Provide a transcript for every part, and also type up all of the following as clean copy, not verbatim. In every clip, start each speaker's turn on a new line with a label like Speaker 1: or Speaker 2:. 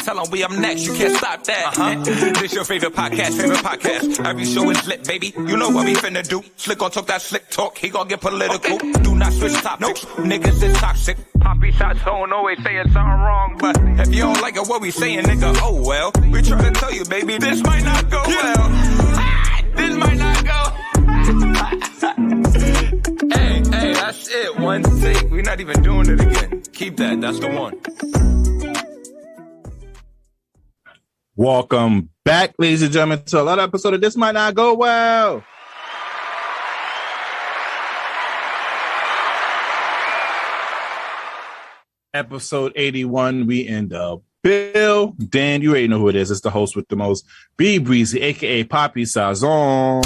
Speaker 1: Tell them we up next, you can't stop that. This your favorite podcast. Every show is lit, baby. You know what we finna do. Slick gon' talk that slick talk, he gon' get political. Okay. Do not switch topics, niggas is toxic. Poppy shots don't always saying something wrong, but if you don't like it, what we saying, nigga, oh well. We trying to tell you, baby, this might not go well. This might not go. Hey, that's it. One take. We're not even doing it again. Keep that. That's the one.
Speaker 2: Welcome back, ladies and gentlemen, to another episode of This Might Not Go Well. Episode 81. We in the Bill. Dan, you already know who it is. It's the host with the most, B Breezy, aka Poppy Sazon.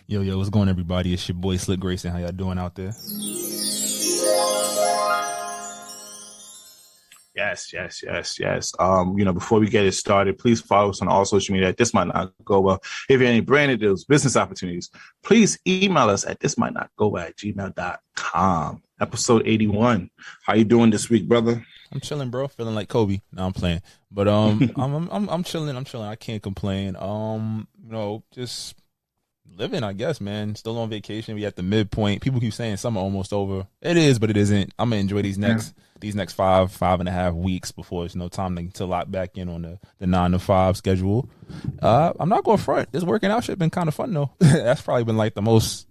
Speaker 3: Yo, what's going on, everybody? It's your boy Slick Grayson. How y'all doing out there?
Speaker 2: Yes. Before we get it started, please follow us on all social media. This might not go well. If you have any brand deals, business opportunities, please email us at thismightnotgo@gmail.com. Episode 81. How you doing this week, brother?
Speaker 3: I'm chilling, bro. Feeling like Kobe. No, I'm playing, but I'm chilling. I can't complain. Just living, I guess, man. Still on vacation. We at the midpoint. People keep saying summer almost over. It is, but it isn't. I'm gonna enjoy these next 5.5 weeks before it's no time to lock back in on the 9 to 5 schedule. I'm not going front. This working out shit been kind of fun though. That's probably been like the most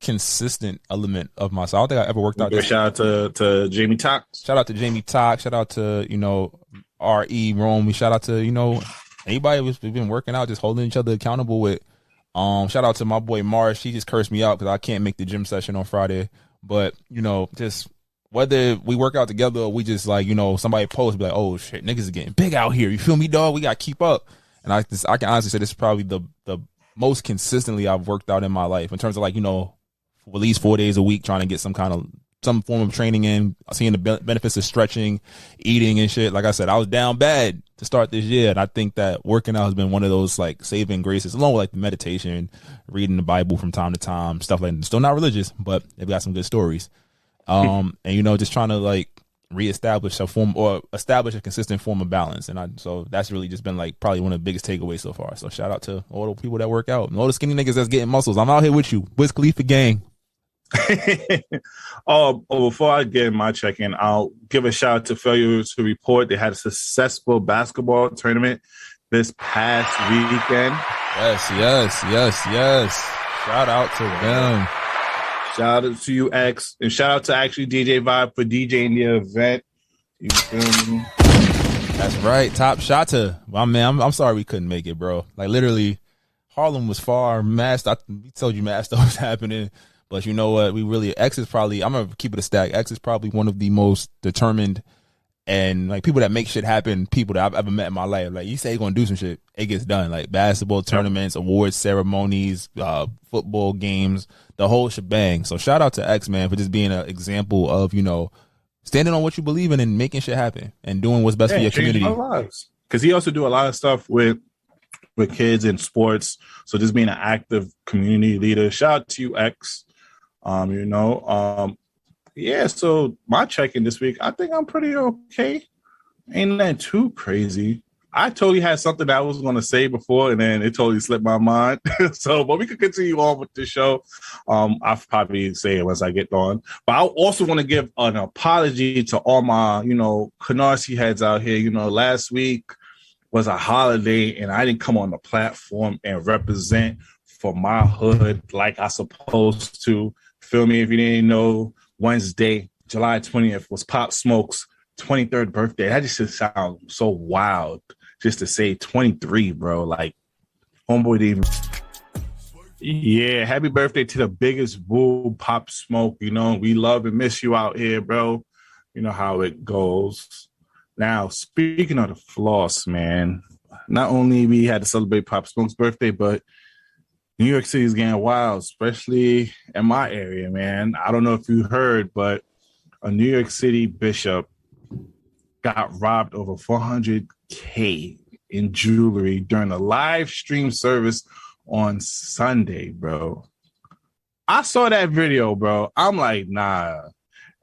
Speaker 3: consistent element of myself. I don't think I ever worked out.
Speaker 2: Shout out to Jamie Tox.
Speaker 3: Shout out to Jamie Tox. Shout out to R.E. Rome. Shout out to anybody who's been working out, just holding each other accountable with. Shout out to my boy Mars. She just cursed me out because I can't make the gym session on Friday. But just whether we work out together or we just somebody posts be like, oh shit, niggas is getting big out here. You feel me, dog? We gotta keep up. And I can honestly say this is probably the most consistently I've worked out in my life in terms of at least 4 days a week, trying to get some form of training in, seeing the benefits of stretching, eating and shit. Like I said, I was down bad to start this year, and I think that working out has been one of those saving graces, along with the meditation, reading the Bible from time to time, stuff like that. Still not religious, but they've got some good stories. And just trying to reestablish establish a consistent form of balance, and so that's really just been probably one of the biggest takeaways so far. So shout out to all the people that work out and all the skinny niggas that's getting muscles. I'm out here with you, Wiz Khalifa gang.
Speaker 2: Before I get my check-in, I'll give a shout out to Failure to Report. They had a successful basketball tournament this past weekend.
Speaker 3: Yes. Shout out to them.
Speaker 2: Shout out to you, X, and shout out to actually DJ Vibe for DJing the event. You feel me?
Speaker 3: That's right, Top Shotta. Well, man, I'm sorry we couldn't make it, bro. Literally, Harlem was far. We told you mass stuff was happening. But you know what? X is probably, I'm going to keep it a stack. X is probably one of the most determined and people that make shit happen, people that I've ever met in my life. You say you're going to do some shit, it gets done. Basketball tournaments, awards, ceremonies, football games, the whole shebang. So shout out to X, man, for just being an example of, standing on what you believe in and making shit happen and doing what's best for your community.
Speaker 2: Because he also do a lot of stuff with kids in sports. So just being an active community leader. Shout out to you, X. So my check-in this week, I think I'm pretty okay. Ain't that too crazy. I totally had something that I was going to say before, and then it totally slipped my mind. But we could continue on with the show. I'll probably say it once I get on. But I also want to give an apology to all my, Canarsie heads out here. Last week was a holiday, and I didn't come on the platform and represent for my hood like I supposed to. Feel me? If you didn't know, Wednesday, July 20th was Pop Smoke's 23rd birthday. That just sounds so wild just to say 23, bro. Homeboy didn't even... Yeah, happy birthday to the biggest boo, Pop Smoke. We love and miss you out here, bro. You know how it goes. Now, speaking of the floss, man, not only we had to celebrate Pop Smoke's birthday, but New York City is getting wild, especially in my area, man. I don't know if you heard, but a New York City bishop got robbed over $400K in jewelry during a live stream service on Sunday, bro. I saw that video, bro. I'm like, nah.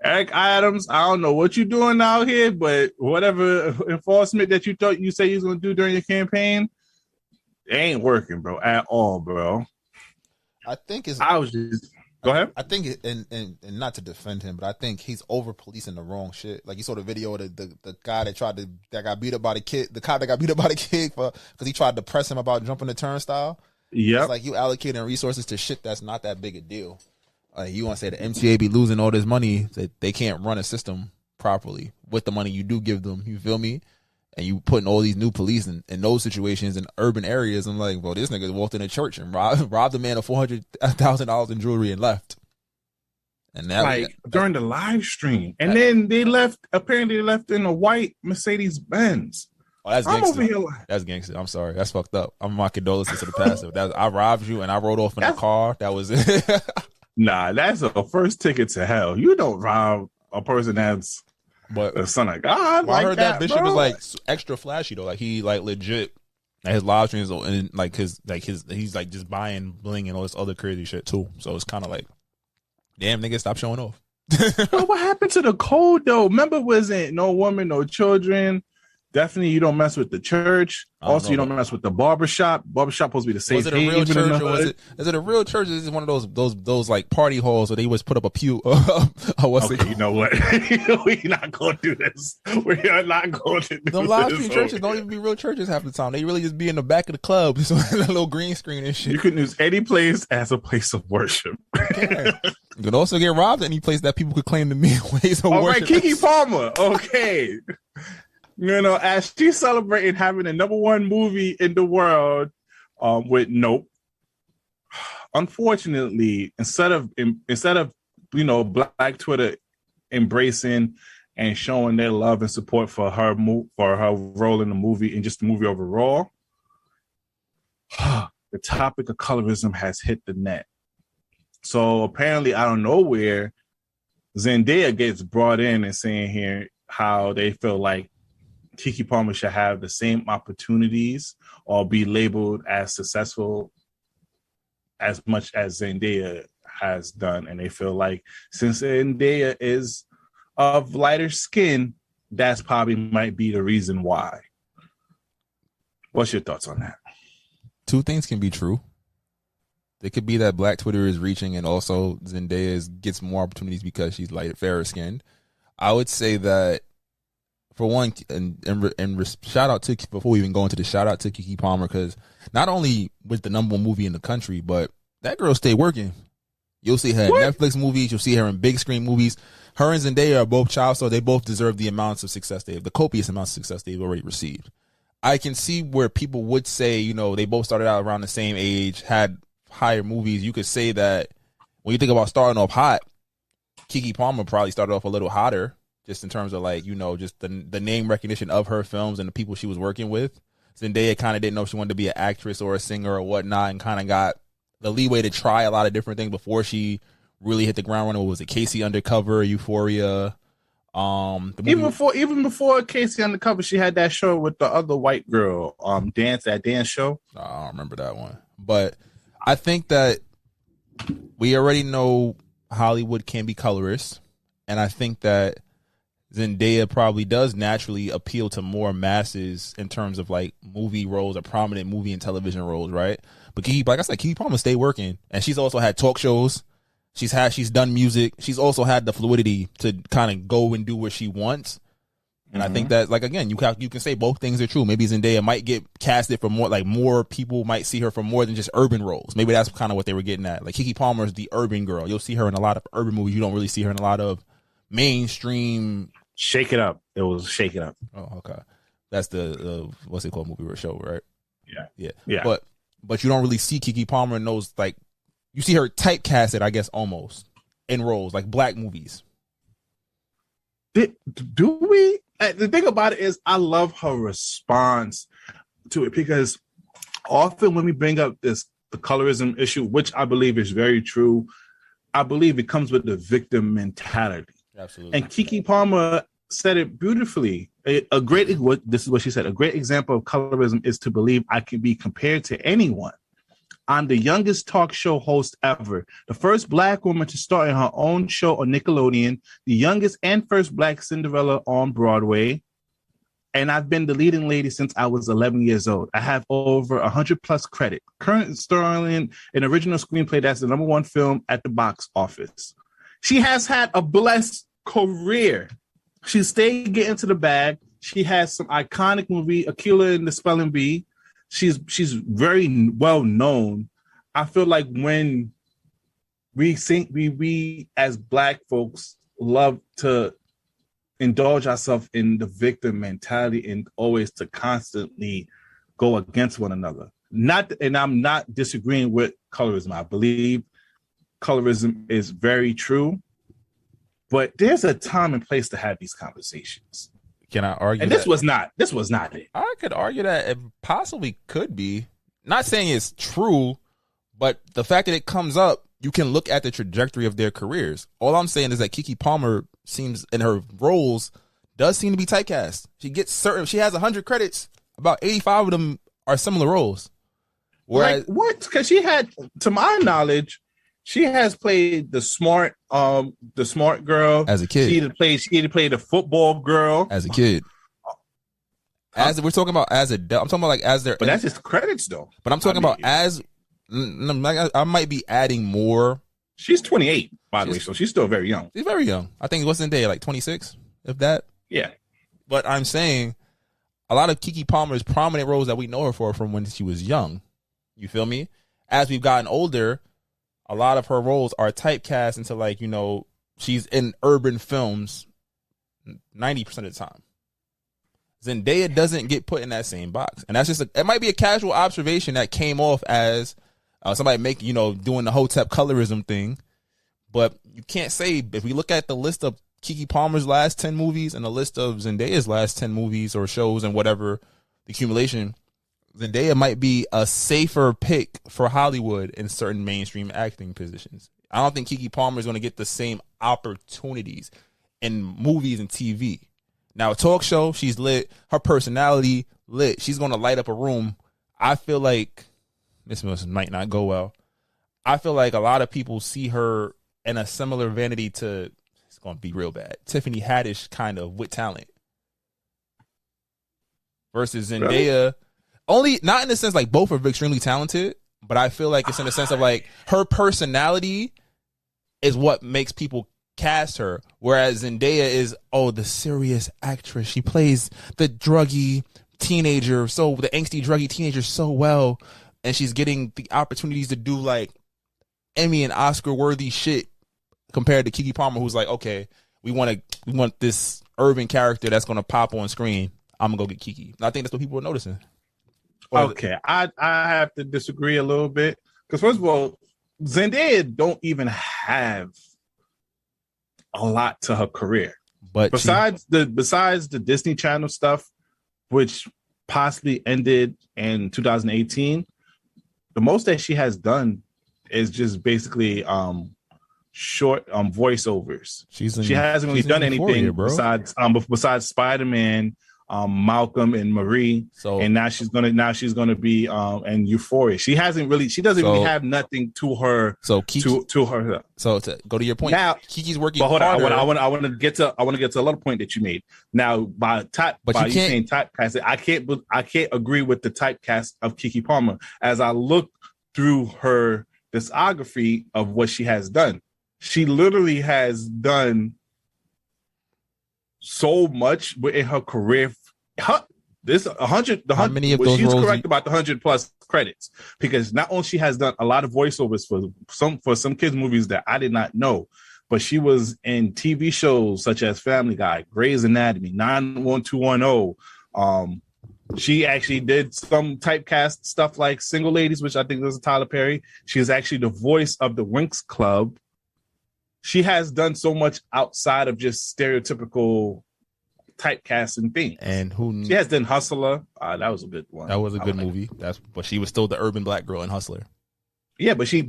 Speaker 2: Eric Adams, I don't know what you're doing out here, but whatever enforcement that you thought you say you was going to do during your campaign, it ain't working, bro, at all, bro.
Speaker 3: I think it's.
Speaker 2: I was just. Go ahead.
Speaker 3: I think, and not to defend him, but I think he's over policing the wrong shit. Like you saw the video of the guy that got beat up by the kid, the cop that got beat up by the kid because he tried to press him about jumping the turnstile. Yeah, it's like you allocating resources to shit that's not that big a deal. You want to say the MTA be losing all this money that they can't run a system properly with the money you do give them. You feel me? And you putting all these new police in those situations in urban areas. I'm like, well, this nigga walked in a church and robbed a man of $400,000 in jewelry and left. And that
Speaker 2: during the live stream, and then they left. Apparently, they left in a white Mercedes Benz.
Speaker 3: Oh, that's gangster. That's gangster. I'm sorry. That's fucked up. I'm my condolences to the pastor. I robbed you and I rode off in a car. That was it.
Speaker 2: Nah, that's a first ticket to hell. You don't rob a person that's the son of God.
Speaker 3: Well, I heard that bishop was like extra flashy though. Like he like legit at his live streams and he's like just buying bling and all this other crazy shit too. So it's kind of like, damn nigga, stop showing off.
Speaker 2: Bro, what happened to the code though? Remember, wasn't no woman, no children. Definitely, you don't mess with the church. Also, you don't mess with the barbershop. Barbershop supposed to be the safe.
Speaker 3: Was it a real church, or is it a real church? Or is it one of those like party halls where they always put up a pew?
Speaker 2: Okay, you know what? We're not going to do this. We are not going to do this.
Speaker 3: The live stream churches don't even be real churches half the time. They really just be in the back of the club, just a little green screen and shit.
Speaker 2: You can use any place as a place of worship.
Speaker 3: You could also get robbed at any place that people could claim to be ways of worship.
Speaker 2: All right, Keke Palmer. Okay. You know, as she's celebrating having the #1 movie in the world with Nope. Unfortunately, instead of Black Twitter embracing and showing their love and support for her role in the movie and just the movie overall, the topic of colorism has hit the net. So apparently, out of nowhere, Zendaya gets brought in and saying here how they feel like Keke Palmer should have the same opportunities or be labeled as successful as much as Zendaya has done. And they feel like since Zendaya is of lighter skin, that's probably might be the reason why. What's your thoughts on that?
Speaker 3: Two things can be true. It could be that Black Twitter is reaching and also Zendaya gets more opportunities because she's fairer skinned. I would say that for one, and shout out to, before we even go into the shout out to Keke Palmer, because not only with the #1 movie in the country, but that girl stay working. You'll see her in Netflix movies. You'll see her in big screen movies. Her and Zendaya are both child, so they both deserve the amounts of success the copious amounts of success they've already received. I can see where people would say, they both started out around the same age, had higher movies. You could say that when you think about starting off hot, Keke Palmer probably started off a little hotter. Just in terms of just the name recognition of her films and the people she was working with. Zendaya kind of didn't know if she wanted to be an actress or a singer or whatnot, and kind of got the leeway to try a lot of different things before she really hit the ground running. What was it? Casey Undercover, Euphoria.
Speaker 2: Even before Casey Undercover, she had that show with the other white girl, that dance show.
Speaker 3: I don't remember that one, but I think that we already know Hollywood can be colorist, and I think that Zendaya probably does naturally appeal to more masses in terms of like movie roles or prominent movie and television roles, right? But Keke Palmer stay working, and she's also had talk shows. She's done music. She's also had the fluidity to kind of go and do what she wants. And I think that, again, you can say both things are true. Maybe Zendaya might get casted for more people might see her for more than just urban roles. Maybe that's kind of what they were getting at. Like Keke Palmer is the urban girl. You'll see her in a lot of urban movies. You don't really see her in a lot of mainstream.
Speaker 2: Shake It Up. It was Shake It Up.
Speaker 3: Oh, okay. That's the what's it called movie or show, right?
Speaker 2: Yeah.
Speaker 3: But you don't really see Keke Palmer in those, you see her typecasted, I guess, almost in roles like black movies.
Speaker 2: Do we? The thing about it is, I love her response to it, because often when we bring up the colorism issue, which I believe is very true, I believe it comes with the victim mentality.
Speaker 3: Absolutely.
Speaker 2: And Keke Palmer said it beautifully. This is what she said. A great example of colorism is to believe I can be compared to anyone. I'm the youngest talk show host ever, the first Black woman to star in her own show on Nickelodeon, the youngest and first Black Cinderella on Broadway, and I've been the leading lady since I was 11 years old. I have over 100 plus credit. Current starring an original screenplay that's the #1 film at the box office. She has had a blessed career. She stayed getting to the bag. She has some iconic movie, Aquila and the Spelling Bee. She's very well known. I feel like when we as Black folks love to indulge ourselves in the victim mentality and always to constantly go against one another. And I'm not disagreeing with colorism. I believe colorism is very true, but there's a time and place to have these conversations.
Speaker 3: Can I argue?
Speaker 2: And this was not it.
Speaker 3: I could argue that it possibly could be. Not saying it's true, but the fact that it comes up, you can look at the trajectory of their careers. All I'm saying is that Keke Palmer seems, in her roles, does seem to be typecast. She has 100 credits. About 85 of them are similar roles. Whereas,
Speaker 2: like what? Because she had, to my knowledge, she has played the smart girl
Speaker 3: as a kid.
Speaker 2: She either played the football girl
Speaker 3: as a kid. As we're talking about as I'm talking about like as their.
Speaker 2: But that's just credits though.
Speaker 3: But I'm talking about as. I might be adding more.
Speaker 2: She's 28, by the way, so she's still very young.
Speaker 3: She's very young. I think what's in day like 26, if that.
Speaker 2: Yeah.
Speaker 3: But I'm saying a lot of Keke Palmer's prominent roles that we know her for from when she was young. You feel me? As we've gotten older, a lot of her roles are typecast into like, you know, she's in urban films 90% of the time. Zendaya doesn't get put in that same box. And that's just it might be a casual observation that came off as somebody doing the Hotep colorism thing. But you can't say, if we look at the list of Keke Palmer's last 10 movies and the list of Zendaya's last 10 movies or shows and whatever, the accumulation, Zendaya might be a safer pick for Hollywood in certain mainstream acting positions. I don't think Keke Palmer is going to get the same opportunities in movies and TV. Now, a talk show, she's lit. Her personality, lit. She's going to light up a room. I feel like this might not go well. I feel like a lot of people see her in a similar vanity to, it's going to be real bad, Tiffany Haddish kind of with talent. Versus Zendaya, really? Only, not in the sense like both are extremely talented, but I feel like it's in the sense of like her personality is what makes people cast her, whereas Zendaya is the serious actress. She plays the druggy teenager, the angsty druggy teenager so well, and she's getting the opportunities to do like Emmy and Oscar worthy shit compared to Keke Palmer, who's like, okay, we want this urban character that's gonna pop on screen. I'm gonna go get Keke. And I think that's what people are noticing.
Speaker 2: Okay, I have to disagree a little bit because first of all, Zendaya don't even have a lot to her career, but besides the Disney Channel stuff, which possibly ended in 2018, the most that she has done is just basically short voiceovers. She hasn't really done anything besides Spider-Man, Malcolm and Marie, and now she's gonna be in Euphoria. She doesn't really have nothing to her. So Keke, to her.
Speaker 3: So to go to your point, now Keke's working.
Speaker 2: But hold on, I want to get to another point that you made. Now by you saying typecast, I can't agree with the typecast of Keke Palmer as I look through her discography of what she has done. She literally has done so much in her career. How many of those she's roles correct about the 100 plus credits, because not only she has done a lot of voiceovers for some kids movies that I did not know, but she was in TV shows such as Family Guy, Grey's Anatomy, 91210. She actually did some typecast stuff like Single Ladies, which I think was Tyler Perry. She is actually the voice of the Winx Club. She has done so much outside of just stereotypical typecasting things. And she has done Hustler. That was a good one.
Speaker 3: That was a good movie. But she was still the urban black girl in Hustler.
Speaker 2: Yeah, but she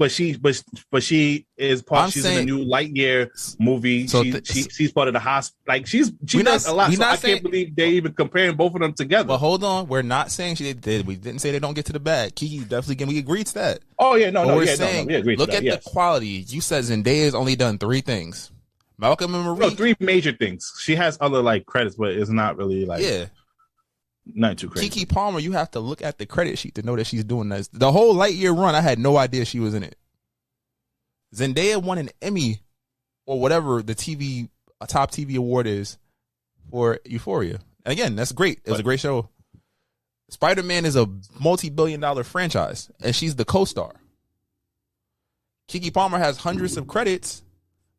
Speaker 2: is part. She's in the new Lightyear movie.
Speaker 3: So
Speaker 2: she's part of the hospital. Like she does a lot. So I can't believe they even comparing both of them together.
Speaker 3: But hold on, we're not saying she did. We didn't say they don't get to the bag. Keke definitely we agreed to that.
Speaker 2: Oh yeah, no,
Speaker 3: we agreed. Look at the quality. You said Zendaya's only done 3 things. Malcolm and Marie.
Speaker 2: No, 3 major things. She has other like credits, but it's not really like not too crazy.
Speaker 3: Keke Palmer, you have to look at the credit sheet to know that she's doing this. The whole Lightyear run, I had no idea she was in it. Zendaya won an Emmy or whatever the top TV award is for Euphoria. And again, that's great. It was a great show. Spider-Man is a multi-billion-dollar franchise, and she's the co-star. Keke Palmer has hundreds of credits,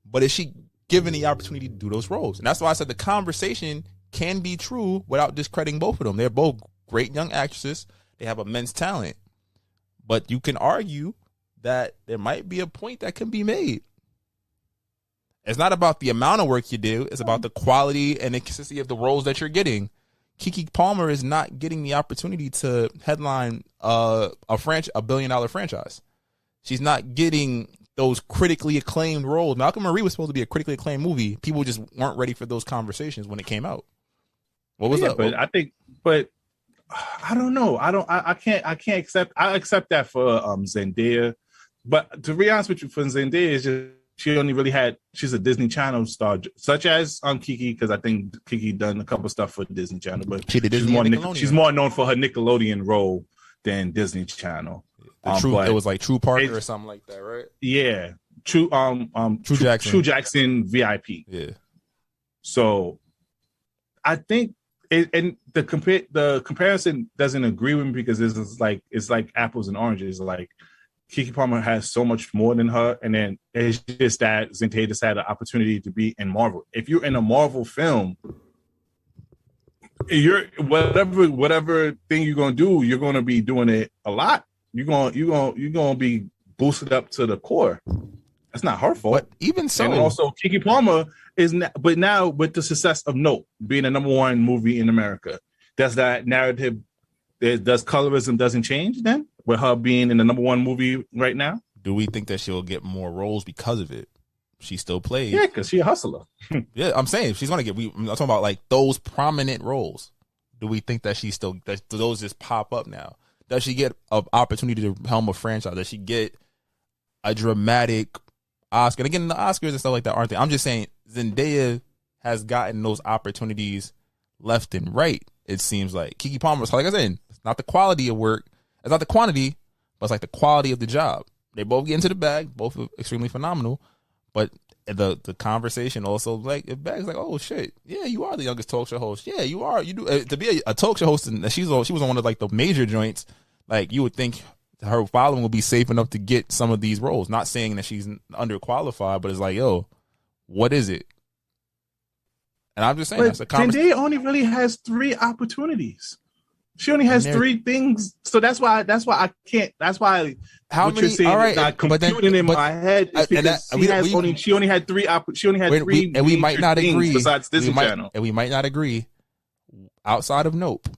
Speaker 3: but is she given the opportunity to do those roles? And that's why I said the conversation can be true without discrediting both of them. They're both great young actresses. They have immense talent. But you can argue that there might be a point that can be made. It's not about the amount of work you do. It's about the quality and the consistency of the roles that you're getting. Keke Palmer is not getting the opportunity to headline a billion-dollar franchise. She's not getting those critically acclaimed roles. Malcolm and Marie was supposed to be a critically acclaimed movie. People just weren't ready for those conversations when it came out. What was that?
Speaker 2: But I don't know. I can't accept. I accept that for Zendaya, but to be honest with you, for Zendaya, is just she only really she's a Disney Channel star, such as Keke, because I think Keke done a couple stuff for Disney Channel, but she's more known for her Nickelodeon role than Disney Channel.
Speaker 3: It was like True Parker or something like that, right?
Speaker 2: Yeah, True Jackson VIP.
Speaker 3: Yeah.
Speaker 2: So I think. And the comparison doesn't agree with me because it's like apples and oranges. Like Keke Palmer has so much more than her, and then it's just that Zendaya just had an opportunity to be in Marvel. If you're in a Marvel film, you're whatever thing you're gonna do, you're gonna be doing it a lot. You're gonna be boosted up to the core. That's not her fault.
Speaker 3: But even so,
Speaker 2: and also Keke Palmer but now with the success of Nope being a #1 movie in America, does that narrative, does colorism doesn't change then with her being in the #1 movie right now?
Speaker 3: Do we think that she'll get more roles because of it? She still plays.
Speaker 2: Yeah, because she's a hustler.
Speaker 3: Yeah, I'm saying she's gonna get. I'm talking about like those prominent roles. Do we think that that those just pop up now? Does she get an opportunity to helm a franchise? Does she get a dramatic Oscar? And again, the Oscars and stuff like that aren't there. I'm just saying Zendaya has gotten those opportunities left and right. It seems like Keke Palmer, like I said, it's not the quality of work, it's not the quantity, but it's like the quality of the job. They both get into the bag, both are extremely phenomenal, but the conversation also like it bags like, oh shit, yeah, you are the youngest talk show host. Yeah, you are. You do to be a talk show host, and she was on one of like the major joints. Like you would think her following will be safe enough to get some of these roles. Not saying that she's underqualified, but it's like, yo, what is it? And I'm just saying, that's a conversation.
Speaker 2: Zendaya only really has 3 opportunities. She only has 3 things, so that's why I can't. That's why what you're saying is not computing in my head. Is because she only had 3. She only had 3,
Speaker 3: and we might not agree.
Speaker 2: Besides Disney Channel,
Speaker 3: and we might not agree. Outside of Nope,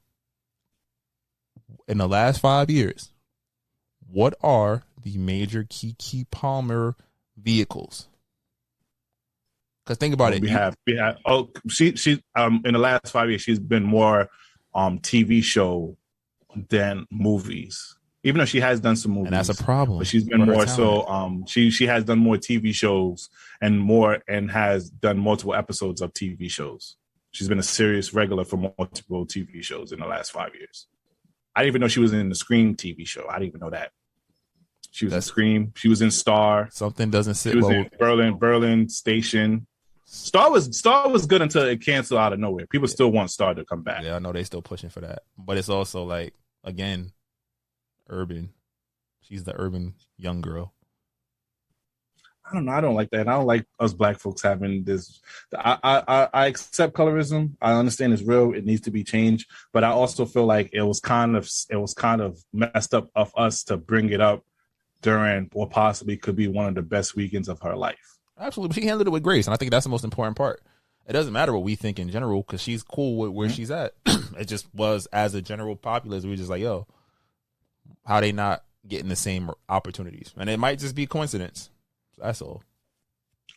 Speaker 3: in the last 5 years, what are the major Keke Palmer vehicles? Because think about it.
Speaker 2: We have. She in the last 5 years, she's been more TV show than movies. Even though she has done some movies,
Speaker 3: and that's a problem.
Speaker 2: But she's been more so. She has done more TV shows and has done multiple episodes of TV shows. She's been a serious regular for multiple TV shows in the last 5 years. I didn't even know she was in the Scream TV show. I didn't even know that. She was in Scream. She was in Star.
Speaker 3: Something doesn't sit
Speaker 2: well. She
Speaker 3: was
Speaker 2: in Berlin Station. Star was good until it canceled out of nowhere. People still want Star to come back.
Speaker 3: Yeah, I know they still pushing for that. But it's also like, again, urban. She's the urban young girl.
Speaker 2: I don't know. I don't like that. I don't like us black folks having this. I accept colorism. I understand it's real. It needs to be changed. But I also feel like it was kind of messed up of us to bring it up during what possibly could be one of the best weekends of her life.
Speaker 3: Absolutely. She handled it with grace. And I think that's the most important part. It doesn't matter what we think in general because she's cool with where she's at. It just was as a general populace. We were just like, yo, how they not getting the same opportunities, and it might just be coincidence. That's all.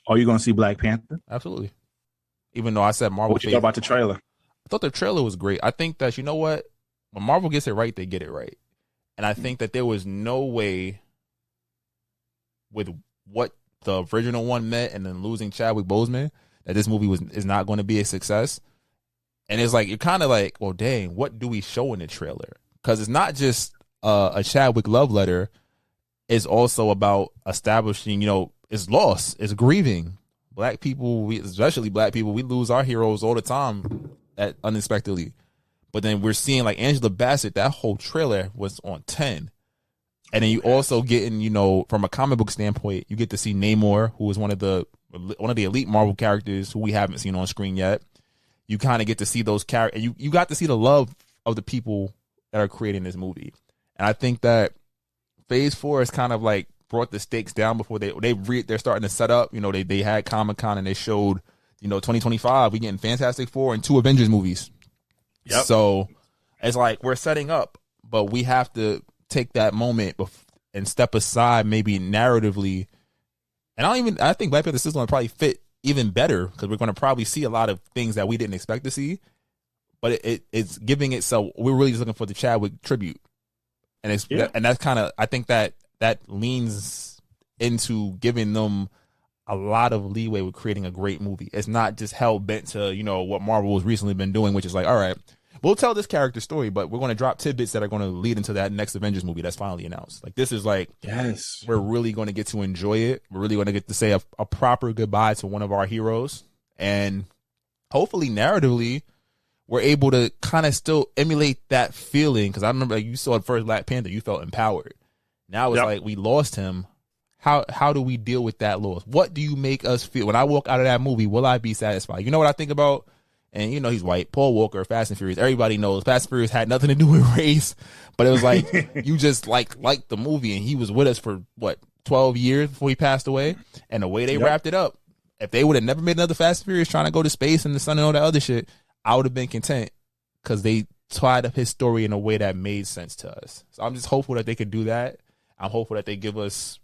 Speaker 2: Are you going to see Black Panther?
Speaker 3: Absolutely. Even though I said Marvel.
Speaker 2: What you thought about the trailer?
Speaker 3: I thought the trailer was great. I think that, you know what? When Marvel gets it right, they get it right. And I think that there was no way with what the original one meant and then losing Chadwick Boseman that this movie is not going to be a success. And it's like, you're kind of like, well, dang, what do we show in the trailer? Because it's not just a Chadwick love letter. It's also about establishing, it's loss, it's grieving. Black people, especially black people, we lose our heroes all the time unexpectedly. But then we're seeing like Angela Bassett, that whole trailer was on 10. And then you also getting, from a comic book standpoint, you get to see Namor, who is one of the elite Marvel characters who we haven't seen on screen yet. You kind of get to see those characters. You got to see the love of the people that are creating this movie. And I think that Phase 4 is kind of like brought the stakes down before they're starting to set up. They had Comic-Con and they showed, 2025, we getting Fantastic Four and 2 Avengers movies. Yep. So it's like we're setting up, but we have to take that moment and step aside maybe narratively. And I think Black Panther is going to probably fit even better because we're going to probably see a lot of things that we didn't expect to see. But it's giving it, so we're really just looking for the Chadwick tribute. And and that's kind of, I think that leans into giving them a lot of leeway with creating a great movie. It's not just hell bent to, what Marvel has recently been doing, which is like, all right, we'll tell this character story, but we're going to drop tidbits that are going to lead into that next Avengers movie that's finally announced. Like, this is like,
Speaker 2: yes,
Speaker 3: we're really going to get to enjoy it. We're really going to get to say a proper goodbye to one of our heroes. And hopefully narratively, we're able to kind of still emulate that feeling. Because I remember you saw the first Black Panther, you felt empowered. Now it's like we lost him. How do we deal with that loss? What do you make us feel? When I walk out of that movie, will I be satisfied? You know what I think about? And he's white. Paul Walker, Fast and Furious. Everybody knows Fast and Furious had nothing to do with race. But it was like, you just liked the movie. And he was with us for, 12 years before he passed away? And the way they wrapped it up, if they would have never made another Fast and Furious trying to go to space and the sun and all that other shit, I would have been content because they tied up his story in a way that made sense to us. So I'm just hopeful that they could do that. I'm hopeful that they give us,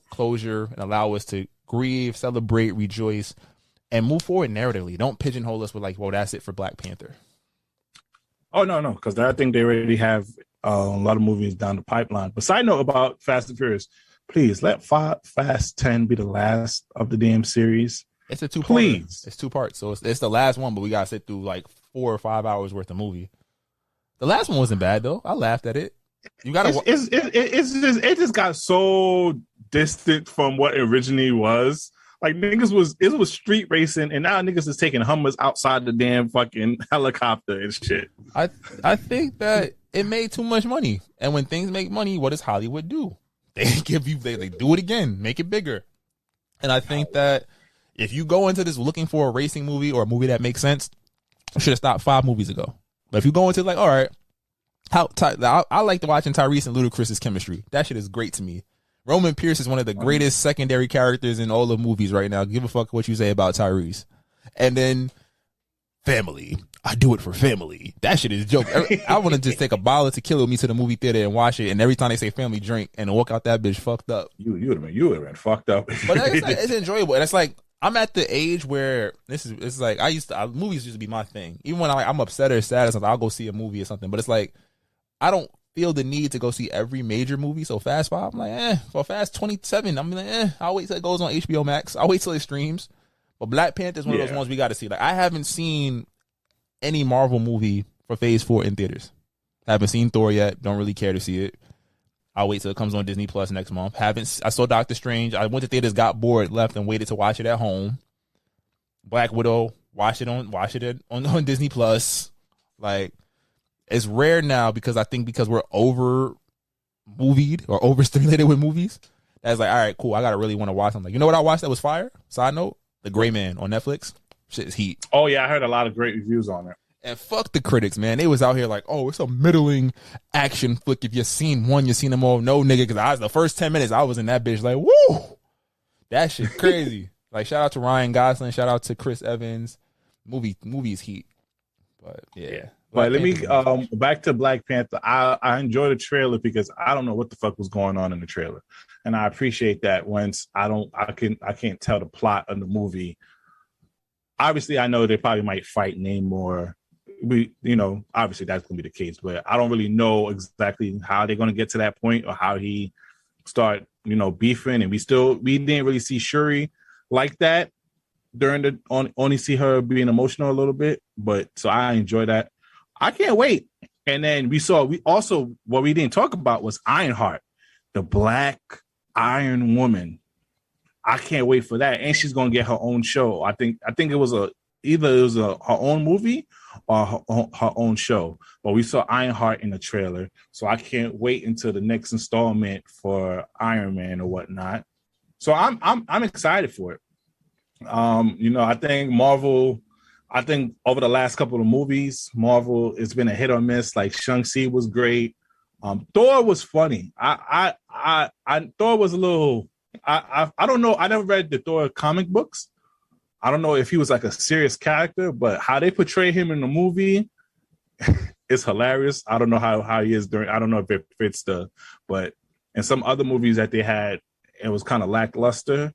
Speaker 3: closure and allow us to grieve, celebrate, rejoice, and move forward narratively. Don't pigeonhole us with like, well, that's it for Black Panther.
Speaker 2: Oh, no, because I think they already have a lot of movies down the pipeline. But side note about Fast and Furious, please let Fast 10 be the last of the damn series.
Speaker 3: It's a 2-part.
Speaker 2: Please.
Speaker 3: It's 2 parts. So it's the last one, but we got to sit through like 4 or 5 hours worth of movie. The last one wasn't bad, though. I laughed at it. You gotta.
Speaker 2: It just got so distant from what it originally was. Like it was street racing, and now niggas is taking Hummers outside the damn fucking helicopter and shit.
Speaker 3: I think that it made too much money, and when things make money, what does Hollywood do? They they do it again, make it bigger. And I think that if you go into this looking for a racing movie or a movie that makes sense, you should have stopped 5 movies ago. But if you go into like, all right. I like watching Tyrese and Ludacris's chemistry. That shit is great to me. Roman Pierce is one of the greatest secondary characters in all the movies right now. Give a fuck what you say about Tyrese. And then family. I do it for family. That shit is a joke. I want to just take a bottle of tequila with me to the movie theater and watch it. And every time they say family, drink and walk out that bitch fucked up.
Speaker 2: You would have been fucked up.
Speaker 3: But it's enjoyable. And it's like, I'm at the age where it's like movies used to be my thing. Even when I'm upset or sad or something, I'll go see a movie or something. But it's like, I don't feel the need to go see every major movie. So Fast 5, I'm like, for Fast 27, I'm like, I'll wait till it goes on HBO Max. I'll wait till it streams. But Black Panther is one of those ones we got to see. Like, I haven't seen any Marvel movie for Phase 4 in theaters. Haven't seen Thor yet. Don't really care to see it. I'll wait till it comes on Disney Plus next month. I saw Doctor Strange. I went to theaters, got bored, left, and waited to watch it at home. Black Widow, watch it on Disney Plus. Like, it's rare now because we're over movied or overstimulated with movies. That's like, all right, cool. I gotta really want to watch something. Like, you know what I watched that was fire? Side note, The Gray Man on Netflix. Shit is heat.
Speaker 2: Oh yeah, I heard a lot of great reviews on it.
Speaker 3: And fuck the critics, man. They was out here like, oh, it's a middling action flick. If you've seen one, you've seen them all. No, nigga, because the first 10 minutes, I was in that bitch like, woo! That shit crazy. Like, shout out to Ryan Gosling. Shout out to Chris Evans. Movie is heat. But, yeah.
Speaker 2: But let me back to Black Panther. I enjoy the trailer because I don't know what the fuck was going on in the trailer, and I appreciate that. Once I can't tell the plot of the movie. Obviously, I know they probably might fight Namor. Obviously that's going to be the case, but I don't really know exactly how they're going to get to that point or how he start, beefing. And we didn't really see Shuri like that during only see her being emotional a little bit. But so I enjoy that. I can't wait. And then what we didn't talk about was Ironheart, the Black Iron Woman. I can't wait for that. And she's going to get her own show. I think it was her own movie or her own show. But we saw Ironheart in the trailer. So I can't wait until the next installment for Iron Man or whatnot. So I'm excited for it. I think Marvel, over the last couple of movies, Marvel, it's been a hit or miss. Like Shang-Chi was great. Thor was funny. Thor was a little, I don't know. I never read the Thor comic books. I don't know if he was like a serious character, but how they portray him in the movie is hilarious. I don't know how he is I don't know if it fits but in some other movies that they had, it was kind of lackluster.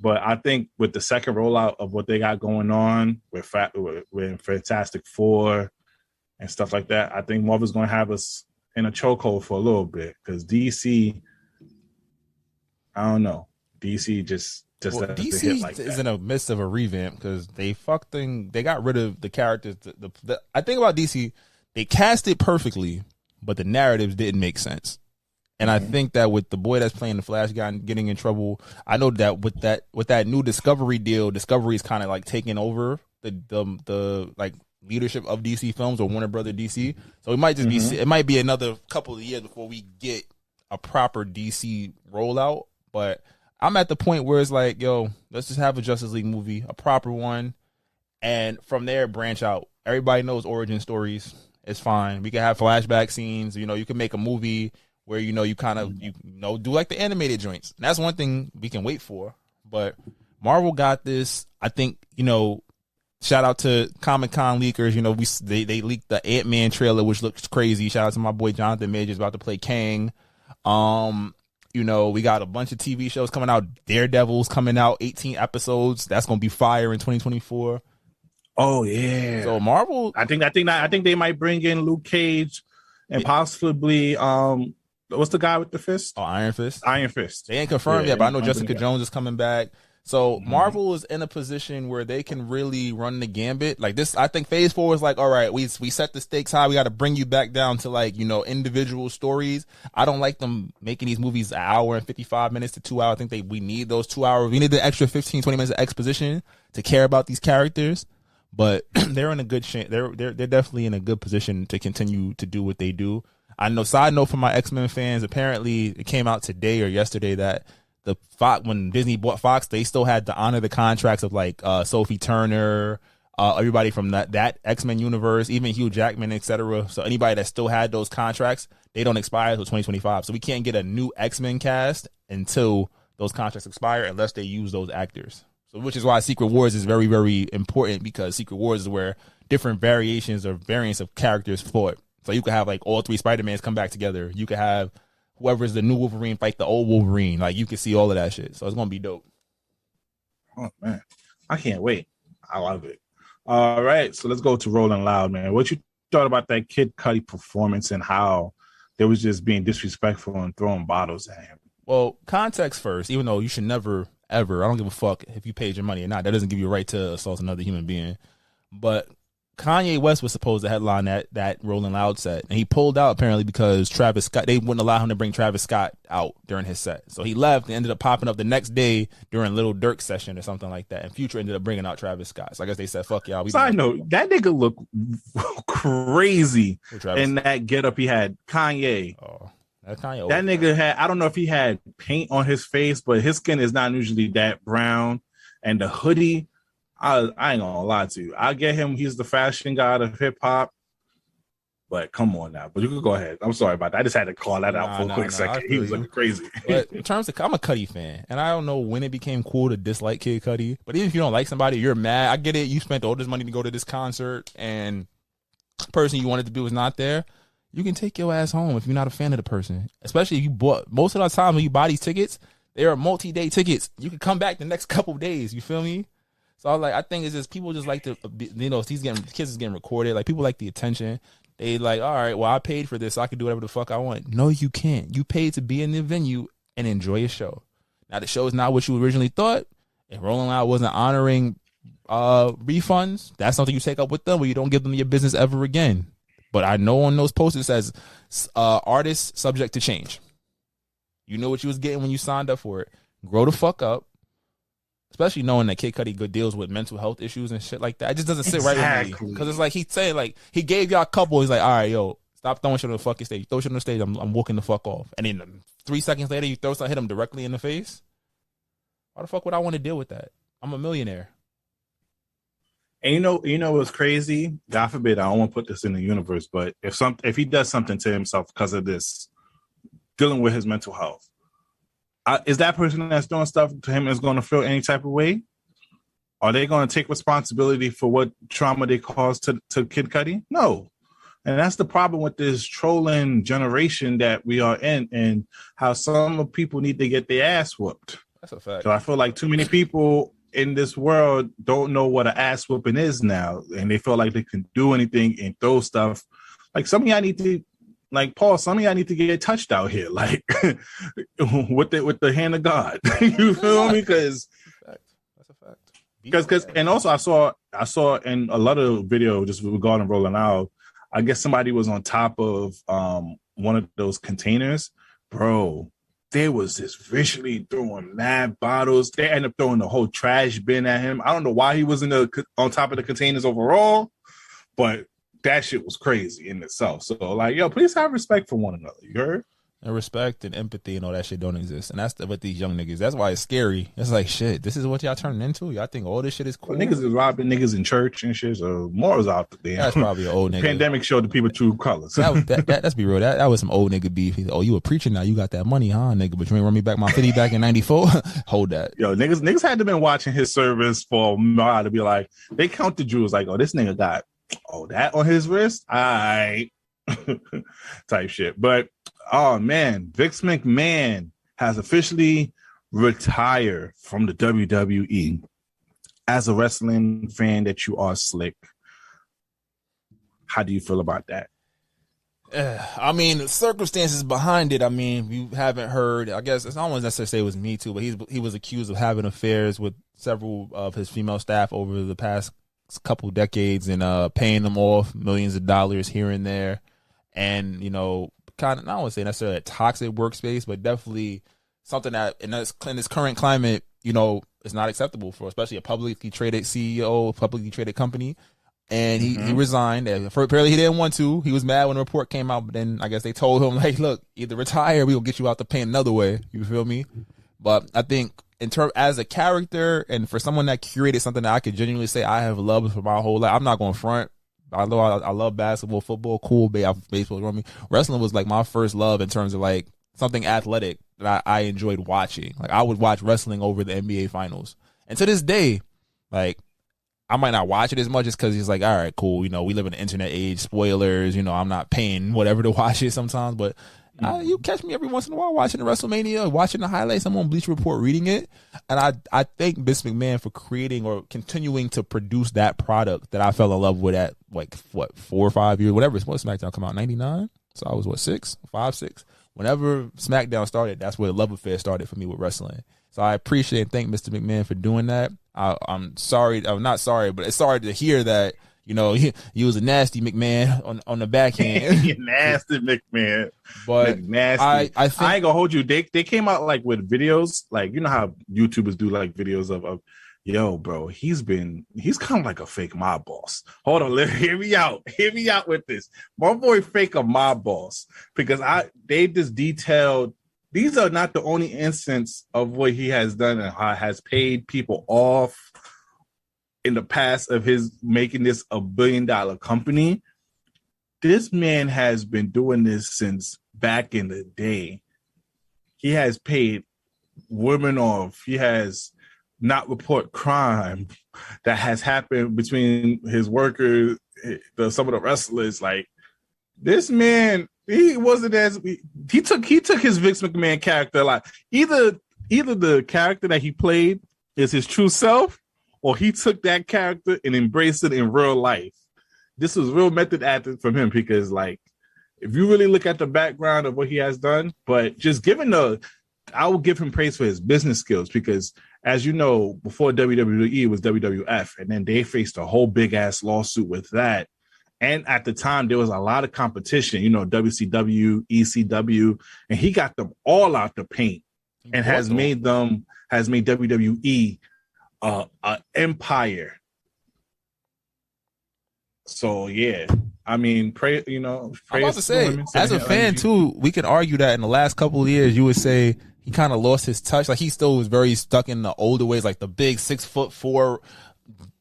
Speaker 2: But I think with the second rollout of what they got going on with Fantastic Four and stuff like that, I think Marvel's going to have us in a chokehold for a little bit because DC, I don't know. DC just
Speaker 3: DC
Speaker 2: like
Speaker 3: is in the midst of a revamp because they got rid of the characters. I think about DC, they cast it perfectly, but the narratives didn't make sense. And I think that with the boy that's playing the Flash guy getting in trouble, I know that with that new Discovery deal, Discovery is kind of like taking over the like leadership of DC Films or Warner Brother DC. So it might just be, it might be another couple of years before we get a proper DC rollout. But I'm at the point where it's like, yo, let's just have a Justice League movie, a proper one. And from there, branch out. Everybody knows origin stories. It's fine. We can have flashback scenes. You can make a movie where, you kind of, do like the animated joints. And that's one thing we can wait for. But Marvel got this. I think, shout out to Comic-Con leakers. They leaked the Ant-Man trailer, which looks crazy. Shout out to my boy Jonathan Majors about to play Kang. We got a bunch of TV shows coming out. Daredevil's coming out, 18 episodes. That's going to be fire in 2024.
Speaker 2: Oh yeah.
Speaker 3: So Marvel,
Speaker 2: I think they might bring in Luke Cage and possibly what's the guy with the fist?
Speaker 3: Oh, Iron Fist.
Speaker 2: Iron Fist.
Speaker 3: They ain't confirmed yet, but I know Jessica Jones is coming back. So Marvel is in a position where they can really run the gambit. Like this, I think Phase 4 is like, all right, we set the stakes high. We got to bring you back down to like, individual stories. I don't like them making these movies an hour and 55 minutes to 2 hours. I think we need those 2 hours. We need the extra 15, 20 minutes of exposition to care about these characters. But they're in a good they're definitely in a good position to continue to do what they do. I know, side note for my X-Men fans, apparently it came out today or yesterday that when Disney bought Fox, they still had to honor the contracts of like Sophie Turner, everybody from that X-Men universe, even Hugh Jackman, etc. So anybody that still had those contracts, they don't expire until 2025. So we can't get a new X-Men cast until those contracts expire unless they use those actors. So which is why Secret Wars is very, very important, because Secret Wars is where different variations or variants of characters fought. So you could have like all three Spider-Mans come back together. You could have whoever's the new Wolverine fight the old Wolverine. Like you can see all of that shit. So it's gonna be dope.
Speaker 2: Oh man, I can't wait. I love it. All right, so let's go to Rolling Loud, man. What you thought about that Kid Cudi performance and how they was just being disrespectful and throwing bottles at him?
Speaker 3: Well, context first. Even though you should never, ever, I don't give a fuck if you paid your money or not. That doesn't give you a right to assault another human being. But Kanye West was supposed to headline that Rolling Loud set, and he pulled out apparently because Travis Scott, they wouldn't allow him to bring Travis Scott out during his set. So he left and ended up popping up the next day during Lil Durk's session or something like that. And Future ended up bringing out Travis Scott. So I guess they said, fuck y'all.
Speaker 2: Side note, that nigga looked crazy in that getup he had. Kanye.
Speaker 3: Oh, that's Kanye.
Speaker 2: That nigga had, I don't know if he had paint on his face, but his skin is not usually that brown. And the hoodie, I ain't gonna lie to you. I get him. He's the fashion god of hip hop. But come on now. But you can go ahead. I'm sorry about that. I just had to call that out for a quick second. He was looking crazy.
Speaker 3: But in terms of, I'm a Cudi fan, and I don't know when it became cool to dislike Kid Cudi. But even if you don't like somebody, you're mad. I get it. You spent all this money to go to this concert, and person you wanted to be was not there, you can take your ass home if you're not a fan of the person. Especially if you bought, most of the time when you buy these tickets, they are multi-day tickets. You can come back the next couple of days. You feel me? So I think it's just people just like to, kids is getting recorded. Like people like the attention. They like, all right, well I paid for this, so I can do whatever the fuck I want. No, you can't. You paid to be in the venue and enjoy a show. Now the show is not what you originally thought. If Rolling Loud wasn't honoring refunds, that's something you take up with them, where you don't give them your business ever again. But I know on those posts it says artists subject to change. You know what you was getting when you signed up for it. Grow the fuck up. Especially knowing that Kid Cudi deals with mental health issues and shit like that. It just doesn't sit right with me. Because it's like he's saying, like, he gave y'all a couple. He's like, all right, yo, stop throwing shit on the fucking stage. Throw shit on the stage, I'm walking the fuck off. And then 3 seconds later, you throw something, hit him directly in the face. Why the fuck would I want to deal with that? I'm a millionaire.
Speaker 2: And you know what's crazy? God forbid, I don't want to put this in the universe, but if he does something to himself because of this, dealing with his mental health, is that person that's doing stuff to him is going to feel any type of way? Are they going to take responsibility for what trauma they caused to Kid Cudi? No. And that's the problem with this trolling generation that we are in, and how some people need to get their ass whooped.
Speaker 3: That's a fact.
Speaker 2: So I feel like too many people in this world don't know what an ass whooping is now, and they feel like they can do anything and throw stuff. Like some of y'all need to, like Paul, some of y'all need to get touched out here, like with the hand of God. You feel me? Because
Speaker 3: that's a fact.
Speaker 2: Because and also I saw in a lot of video just regarding Rolling Out, I guess somebody was on top of one of those containers, bro. They was just visually throwing mad bottles. They ended up throwing the whole trash bin at him. I don't know why he was on top of the containers overall, but that shit was crazy in itself. So, like, yo, please have respect for one another. You heard?
Speaker 3: And respect and empathy and all that shit don't exist. And that's with these young niggas. That's why it's scary. It's like, shit, this is what y'all turning into? Y'all think all this shit is cool?
Speaker 2: Well, niggas is robbing niggas in church and shit, so more is out there.
Speaker 3: That's probably an old nigga.
Speaker 2: Pandemic showed the people true colors.
Speaker 3: Let's be real. That was some old nigga beef. He's, oh, you a preacher now. You got that money, huh, nigga? But you ain't run me back my 50 back in 94? Hold that.
Speaker 2: Yo, niggas had to been watching his service for a while to be like, they count the jewels like, oh, this nigga got, that on his wrist? All right. Type shit. But oh man, Vince McMahon has officially retired from the WWE. As a wrestling fan that you are, Slick, how do you feel about that?
Speaker 3: I mean, the circumstances behind it, I mean, you haven't heard, I guess, it's not necessarily say it was Me Too, but he was accused of having affairs with several of his female staff over the past couple decades and paying them off millions of dollars here and there. And, you know, kind of, I don't want to say necessarily a toxic workspace, but definitely something that in this current climate, you know, is not acceptable for especially a publicly traded CEO, publicly traded company. And he resigned. Apparently he didn't want to. He was mad when the report came out, but then I guess they told him, like, look, either retire or we will get you out the paint another way. You feel me? But I think as a character and for someone that curated something that I could genuinely say I have loved for my whole life, I'm not going to front. I love basketball, football, cool, baseball, rugby. Wrestling was like my first love in terms of like something athletic that I enjoyed watching. Like I would watch wrestling over the NBA finals. And to this day, like I might not watch it as much just because he's like, all right, cool. You know, we live in the internet age, spoilers, you know, I'm not paying whatever to watch it sometimes, but you catch me every once in a while watching the WrestleMania, watching the highlights. I'm on Bleacher Report reading it. And I thank Vince McMahon for creating or continuing to produce that product that I fell in love with at like, 4 or 5 years, whatever. When SmackDown come out, 99? So I was, 6? Whenever SmackDown started, that's where the love affair started for me with wrestling. So I appreciate and thank Mr. McMahon for doing that. I'm not sorry, but it's sorry to hear that, you know, you was a nasty McMahon on the backhand.
Speaker 2: You nasty McMahon.
Speaker 3: But
Speaker 2: nasty. I think I ain't gonna hold you. They came out like with videos, like you know how YouTubers do like videos of yo, bro, he's kind of like a fake mob boss. Hold on, hear me out with this. My boy fake a mob boss because they just detailed. These are not the only instance of what he has done and how has paid people off in the past of his making this $1 billion company. This man has been doing this since back in the day. He has paid women off. He has not report crime that has happened between his workers some of the wrestlers, like this man, he wasn't as he took his Vince McMahon character. Like either the character that he played is his true self, or he took that character and embraced it in real life. This was real method acting from him, because like if you really look at the background of what he has done, but just I will give him praise for his business skills, because as you know, before WWE was WWF, and then they faced a whole big ass lawsuit with that. And at the time, there was a lot of competition, WCW, ECW, and he got them all out the paint and has made WWE an empire. So yeah, I mean, praise. I'm
Speaker 3: about to say, as a fan too, we can argue that in the last couple of years, you would say he kind of lost his touch. Like he still was very stuck in the older ways, like the big 6'4"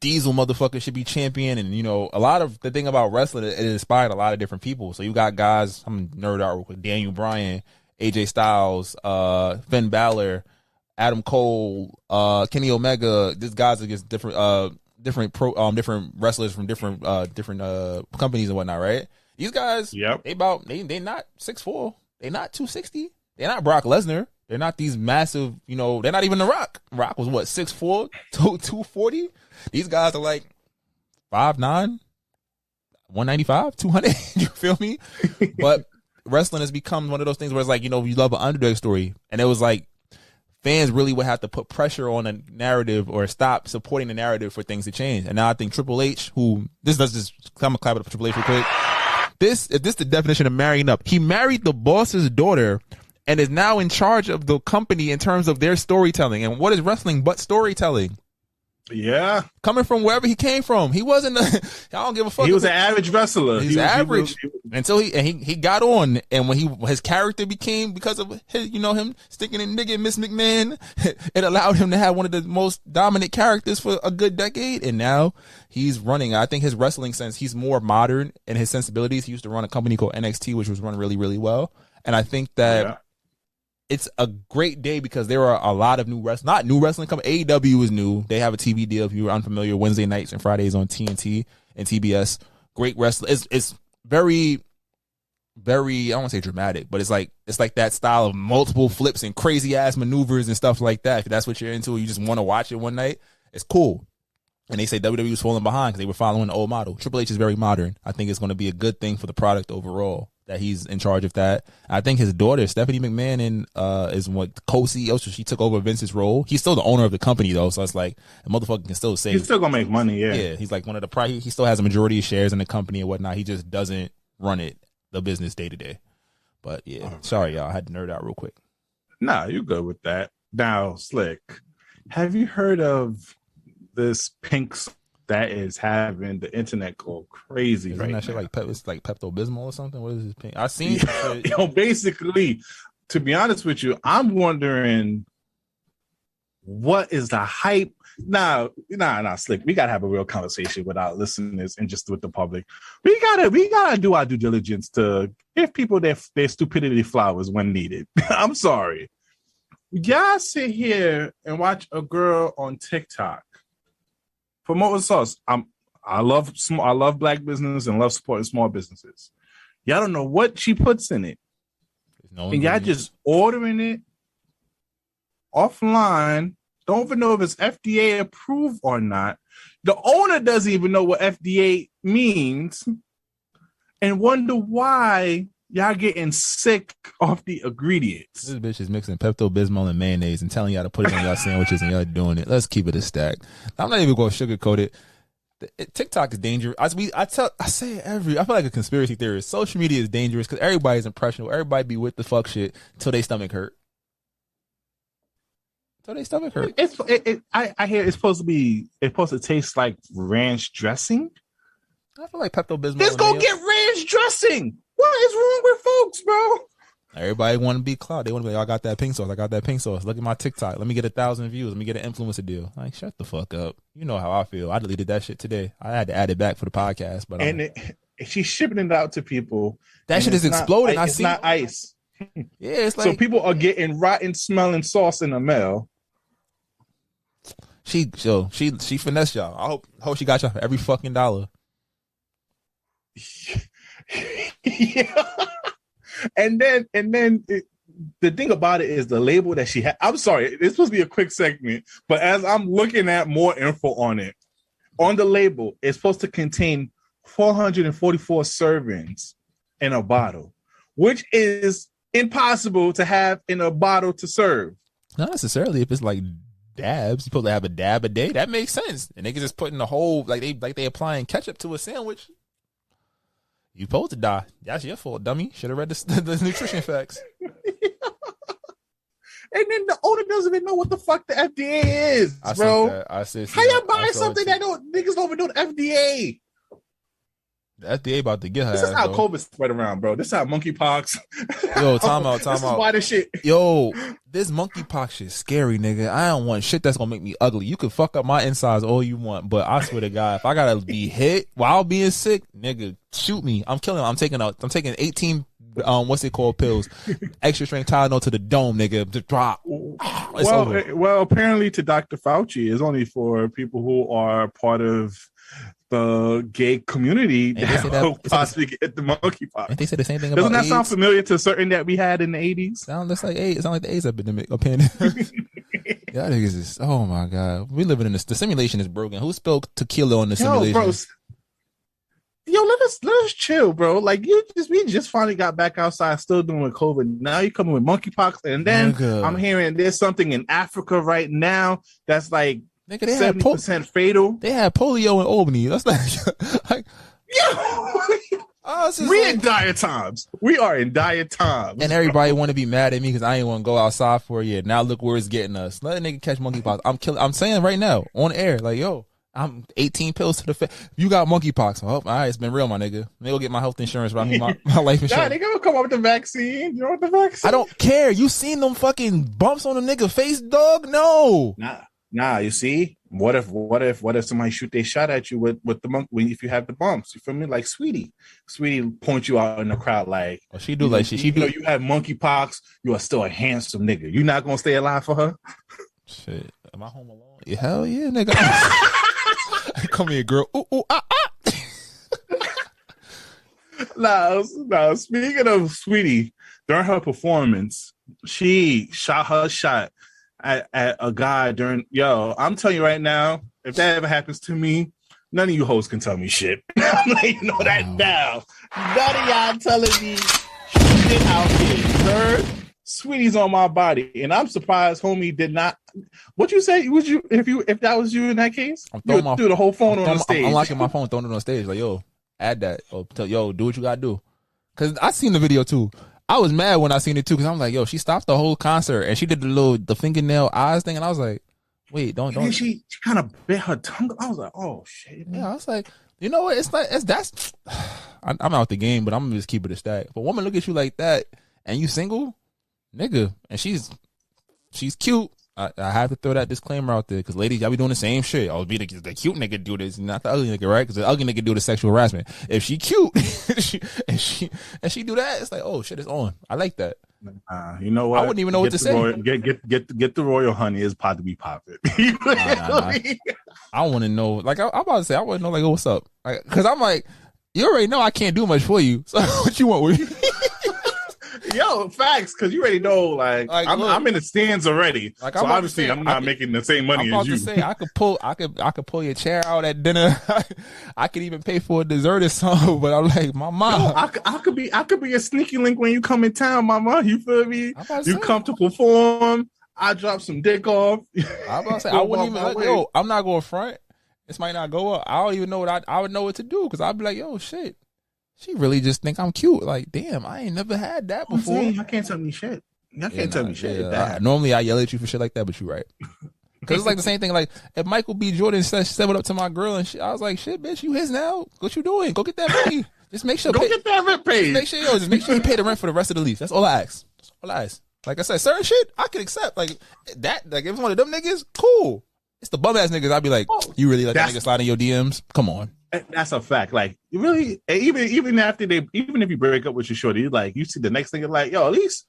Speaker 3: Diesel motherfucker should be champion. And a lot of the thing about wrestling, it inspired a lot of different people. So you got guys, I'm nerd out real quick, Daniel Bryan, AJ Styles, Finn Balor, Adam Cole, Kenny Omega. These guys against different wrestlers from different companies and whatnot, right? These guys, yep. They not 6'4", they not 260, they're not Brock Lesnar, they're not these massive, they're not even The Rock. Rock was what, 6'4", 240? These guys are like 5'9", 195, 200. You feel me? But wrestling has become one of those things where it's like, you love an underdog story, and it was like fans really would have to put pressure on a narrative or stop supporting the narrative for things to change. And now I think Triple H, I'm gonna clap it up for Triple H real quick. This the definition of marrying up. He married the boss's daughter and is now in charge of the company in terms of their storytelling. And what is wrestling but storytelling? Yeah. Coming from wherever he came from. He wasn't I don't give a fuck.
Speaker 2: He was an average wrestler.
Speaker 3: He's average. Until he got on, and when his character became, because of his, him sticking in nigga Miss McMahon, it allowed him to have one of the most dominant characters for a good decade. And now he's running. I think his wrestling sense, he's more modern in his sensibilities. He used to run a company called NXT, which was run really, really well. And I think that it's a great day because there are a lot of new wrestling companies. AEW is new. They have a TV deal, if you're unfamiliar, Wednesday nights and Fridays on TNT and TBS. Great wrestling. It's very, very, I don't want to say dramatic, but it's like that style of multiple flips and crazy ass maneuvers and stuff like that. If that's what you're into, you just want to watch it one night, it's cool. And they say WWE was falling behind because they were following the old model. Triple H is very modern. I think it's going to be a good thing for the product overall that he's in charge of that. I think his daughter, Stephanie McMahon, is what co-CEO, so she took over Vince's role. He's still the owner of the company, though, so it's like a motherfucker can still say.
Speaker 2: He's still going to make money, yeah.
Speaker 3: Yeah, he's like one of the he still has a majority of shares in the company and whatnot. He just doesn't run the business day to day. But yeah, sorry, y'all. I had to nerd out real quick.
Speaker 2: Nah, you're good with that. Now, Slick, have you heard of this pink that is having the internet go crazy?
Speaker 3: Isn't
Speaker 2: right
Speaker 3: that shit
Speaker 2: now?
Speaker 3: Like it's like Pepto-Bismol or something? What is this pink? I seen
Speaker 2: basically, to be honest with you, I'm wondering what is the hype. Nah, Slick. We gotta have a real conversation with our listeners and just with the public. We gotta do our due diligence to give people their stupidity flowers when needed. I'm sorry. Y'all sit here and watch a girl on TikTok promoting sauce. I love black business and love supporting small businesses. Y'all don't know what she puts in it, and y'all just ordering it offline. Don't even know if it's FDA approved or not. The owner doesn't even know what FDA means, and wonder why y'all getting sick off the ingredients.
Speaker 3: This bitch is mixing Pepto-Bismol and mayonnaise and telling y'all to put it on y'all sandwiches and y'all doing it. Let's keep it a stack. I'm not even going to sugarcoat it. TikTok is dangerous. I feel like a conspiracy theorist. Social media is dangerous because everybody's impressionable. Everybody be with the fuck shit until they stomach hurt. I hear it's supposed to taste like ranch dressing. I feel like Pepto-Bismol.
Speaker 2: Let's go get ranch dressing. What is wrong with folks, bro?
Speaker 3: Everybody want to be clout. They want to be like, I got that pink sauce. I got that pink sauce. Look at my TikTok. Let me get 1,000 views. Let me get an influencer deal. Like, shut the fuck up. You know how I feel. I deleted that shit today. I had to add it back for the podcast. But
Speaker 2: she's shipping it out to people.
Speaker 3: That shit is exploding.
Speaker 2: It's not ice.
Speaker 3: Yeah, it's like.
Speaker 2: So people are getting rotten smelling sauce in the mail.
Speaker 3: She finessed y'all. I hope she got y'all for every fucking dollar.
Speaker 2: Yeah. And then the thing about it is the label that she had. I'm sorry, it's supposed to be a quick segment, but as I'm looking at more info on it, on the label, it's supposed to contain 444 servings in a bottle, which is impossible to have in a bottle to serve.
Speaker 3: Not necessarily. If it's like dabs, you supposed to have a dab a day. That makes sense. And they can just put in the whole like they applying ketchup to a sandwich. You supposed to die. That's your fault, dummy. Should have read the nutrition facts.
Speaker 2: And then the owner doesn't even know what the fuck the FDA is, bro. How y'all buying something that niggas don't even know the FDA?
Speaker 3: The FDA about to get her.
Speaker 2: This is how COVID spread around, bro. This is how monkeypox.
Speaker 3: Yo, time out.
Speaker 2: This is why this shit.
Speaker 3: Yo, this monkeypox shit scary, nigga. I don't want shit that's gonna make me ugly. You can fuck up my insides all you want, but I swear to God, if I gotta be hit while being sick, nigga, shoot me. I'm killing. I'm taking 18 what's it called pills, extra strength Tylenol to the dome, nigga. To drop.
Speaker 2: Well, apparently to Dr. Fauci is only for people who are part of the gay community that will possibly get the monkeypox.
Speaker 3: And they said the same thing about
Speaker 2: Doesn't that
Speaker 3: AIDS?
Speaker 2: sound familiar to certain that we had in the 80s?
Speaker 3: Sounds like AIDS. It sounds like the AIDS epidemic. Y'all niggas is, oh my God. We living in this. The simulation is broken. Who spilled tequila on the simulation?
Speaker 2: Yo, let us chill, bro. Like we just finally got back outside, still doing COVID. Now you coming with monkeypox, and then I'm hearing there's something in Africa right now that's like 70% fatal.
Speaker 3: They had polio in Albany. That's like
Speaker 2: we in dire times. We are in dire times.
Speaker 3: And everybody want to be mad at me because I ain't want to go outside for a year. Now look where it's getting us. Let a nigga catch monkeypox. I'm saying right now on air, like, yo, I'm 18 pills to the face. You got monkeypox. Oh, all right, it's been real, my nigga. Let me go get my health insurance. My life insurance.
Speaker 2: Nah, they gonna come up with the vaccine. You know what the vaccine?
Speaker 3: I don't care. You seen them fucking bumps on the nigga face, dog? No.
Speaker 2: Nah. You see, what if somebody shoot their shot at you with the monkey if you have the bumps? You feel me? Like Saweetie points you out in the crowd like,
Speaker 3: oh, she do like she do.
Speaker 2: You have monkeypox. You are still a handsome nigga. You not gonna stay alive for her?
Speaker 3: Shit, am I home alone? Yeah, hell yeah, nigga. Come here, girl. Ooh, ah.
Speaker 2: Now, speaking of Saweetie, during her performance, she shot her shot at a guy during. Yo, I'm telling you right now, if that ever happens to me, none of you hoes can tell me shit. I'm letting you know that now. None of y'all telling me shit out here, sir. Saweetie's on my body, and I'm surprised homie did not. What you say? Would you if that was you in that case? You would do the whole phone on the stage.
Speaker 3: I'm unlocking my phone, throwing it on stage. Like, yo, add that. Or yo, do what you gotta do. Cause I seen the video too. I was mad when I seen it too, cause I'm like, yo, she stopped the whole concert and she did the fingernail eyes thing, and I was like, wait, don't.
Speaker 2: And she kind of bit her tongue. I was like, oh shit.
Speaker 3: Yeah, I was like, you know what? That's. I'm out the game, but I'm gonna just keep it a stack. If a woman look at you like that and you single, nigga, and she's cute. I have to throw that disclaimer out there because ladies, y'all be doing the same shit. I'll be the cute nigga do this, not the ugly nigga, right? Because the ugly nigga do the sexual harassment. If she cute and she do that, it's like, oh shit, it's on. I like that.
Speaker 2: You know what?
Speaker 3: I wouldn't even know what to say.
Speaker 2: Get the royal honey. It's about to be popping.
Speaker 3: Nah. I want to know. Like I'm about to say, I want to know like, oh, what's up? Because I'm like, you already know I can't do much for you. So what you want with me?
Speaker 2: Yo, facts, because you already know, like I'm in the stands already. Like, so obviously, I'm not making the same money as you.
Speaker 3: To say, I could pull your chair out at dinner. I could even pay for a dessert or something. But I'm like, my mom.
Speaker 2: No, I could be a sneaky link when you come in town, mama. You feel me? You come to perform. I drop some dick off.
Speaker 3: I'm about to say, I wouldn't even. Yo, I'm not going front. This might not go up. I don't even know what I would know what to do because I'd be like, yo, shit. She really just think I'm cute. Like, damn, I ain't never had that before.
Speaker 2: Y'all can't tell me shit. Y'all can't tell me shit.
Speaker 3: Normally, I yell at you for shit like that, but you're right. Because it's like the same thing. Like, if Michael B. Jordan said what up to my girl and shit, I was like, shit, bitch, you his now. What you doing? Go get that money. Just make sure.
Speaker 2: Get that rent paid.
Speaker 3: Just make sure you pay the rent for the rest of the lease. That's all I ask. Like I said, certain shit I can accept. Like that. Like if it's one of them niggas, cool. It's the bum ass niggas. I'd be like, you really let that nigga slide in your DMs? Come on.
Speaker 2: That's a fact. Like, even if you break up with your shorty, like you see the next thing, like, yo, at least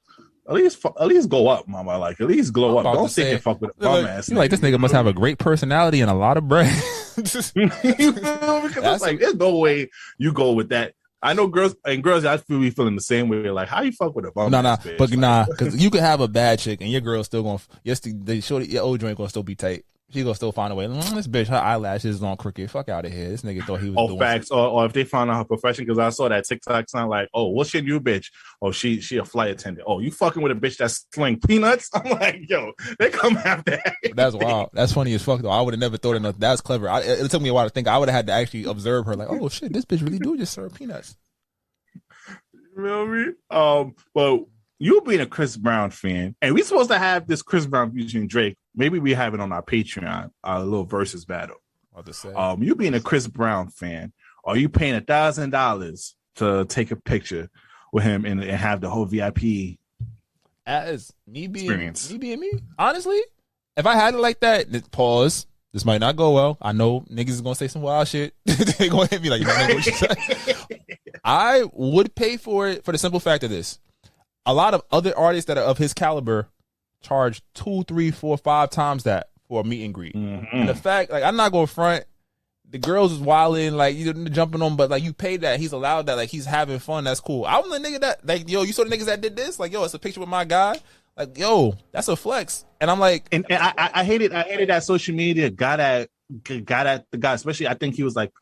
Speaker 2: at least go up, mama. Like, at least glow up. Don't sit and fuck with a bum ass.
Speaker 3: You like, this nigga must have a great personality and a lot of bread.
Speaker 2: You feel me? Because it's like, there's no way you go with that. I know girls, I feel be feeling the same way. Like, how you fuck with a bum?
Speaker 3: Because you could have a bad chick and your girl's still gonna, your old joint gonna still be tight. She gonna still find a way. This bitch, her eyelashes is on crooked. Fuck out of here. This nigga thought he was doing
Speaker 2: facts. Or if they found out her profession, because I saw that TikTok sound like, oh, what's your new bitch? Oh, she a flight attendant. Oh, you fucking with a bitch that's sling peanuts? I'm like, yo, they come after that.
Speaker 3: That's wild. That's funny as fuck though. I would have never thought of that. That's clever. It took me a while to think. I would have had to actually observe her. Like, oh shit, this bitch really do just serve peanuts.
Speaker 2: You know what I mean? But you being a Chris Brown fan, and we supposed to have this Chris Brown featuring Drake. Maybe we have it on our Patreon, our little versus battle. You being a Chris Brown fan, are you paying $1,000 to take a picture with him and have the whole VIP
Speaker 3: as me being
Speaker 2: experience?
Speaker 3: Me? Honestly, if I had it like that, pause. This might not go well. I know niggas is gonna say some wild shit. They gonna hit me like, you know what you said. I would pay for it for the simple fact of this. A lot of other artists that are of his caliber charge 2, 3, 4, 5 times that for a meet and greet. Mm-hmm. And the fact, like, I'm not going to front. The girls is wilding, like, you jumping on, but like, you paid that. He's allowed that. Like, he's having fun. That's cool. I'm the nigga that, like, yo, you saw the nigues that did this? Like, yo, it's a picture with my guy. Like, yo, that's a flex. And I'm like,
Speaker 2: and I hated that social media got at the guy, especially. I think he was like,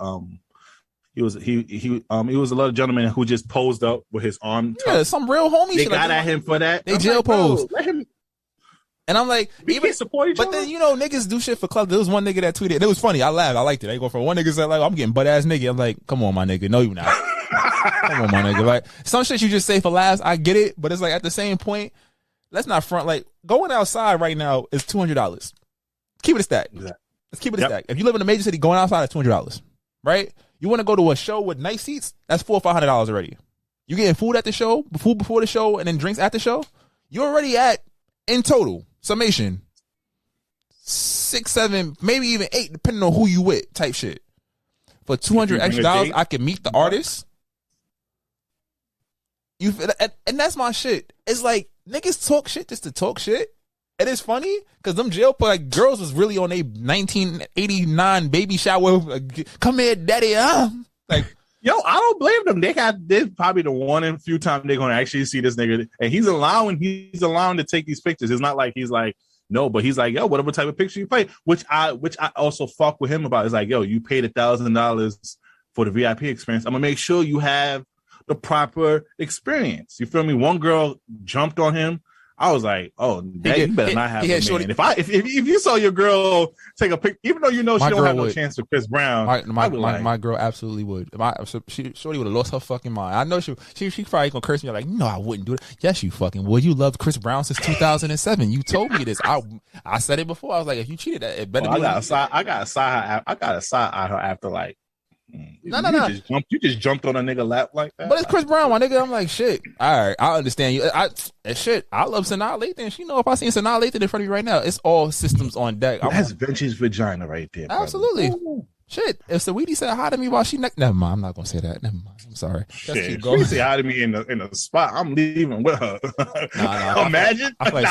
Speaker 2: he was a little gentleman who just posed up with his arm.
Speaker 3: Yeah, some real homie.
Speaker 2: They got at him for that.
Speaker 3: They jail posed.
Speaker 2: Let him.
Speaker 3: And I'm like,
Speaker 2: we can't support each other.
Speaker 3: But then, you know, niggas do shit for club. There was one nigga that tweeted. It was funny. I laughed. I liked it. They go from one nigga said like, I'm getting butt ass nigga. I'm like, come on, my nigga. No, you not. Come on, my nigga. Like, some shit you just say for laughs. I get it, but it's like at the same point, let's not front. Like, going outside right now is $200. Keep it a stack. Exactly. Let's keep it a stack. If you live in a major city, going outside is $200. Right? You want to go to a show with nice seats? That's $400 or $500 already. You getting food at the show, food before the show, and then drinks at the show. You're already at, in total summation, 6, 7, maybe even 8, depending on who you with, type shit. For $200 extra, I can meet the artist. And that's my shit. It's like niggas talk shit just to talk shit. And it's funny because them jail like girls was really on a 1989 baby shower. Like, come here, daddy. Like,
Speaker 2: yo, I don't blame them. They're probably the one and few times they're gonna actually see this nigga, and he's allowing to take these pictures. It's not like he's like no, but he's like, yo, whatever type of picture you play, which I also fuck with him about. It's like, yo, you paid $1,000 for the VIP experience. I'm gonna make sure you have the proper experience. You feel me? One girl jumped on him. I was like, oh, you better not have a man. If you saw your girl take a pic, even though you know she don't have no chance with Chris Brown,
Speaker 3: my girl absolutely would. Shorty would have lost her fucking mind. I know she probably gonna curse me like, no, I wouldn't do it. Yes, you fucking would. You loved Chris Brown since 2007. You told me this. I said it before. I was like, if you cheated, it better.
Speaker 2: I got a side eye her after like.
Speaker 3: No.
Speaker 2: You just jumped on a nigga lap like that.
Speaker 3: But it's Chris Brown, my nigga. I'm like, shit. All right, I understand you. I love Sanaa Lathan. She know if I seen Sanaa Lathan in front of me right now, it's all systems on deck.
Speaker 2: That's Vince's vagina right there.
Speaker 3: Absolutely. Shit. If Saweetie said hi to me while she never mind. I'm not gonna say that. Never mind. I'm sorry.
Speaker 2: Shit. She say hi to me in the spot. I'm leaving with her. Imagine.
Speaker 3: I feel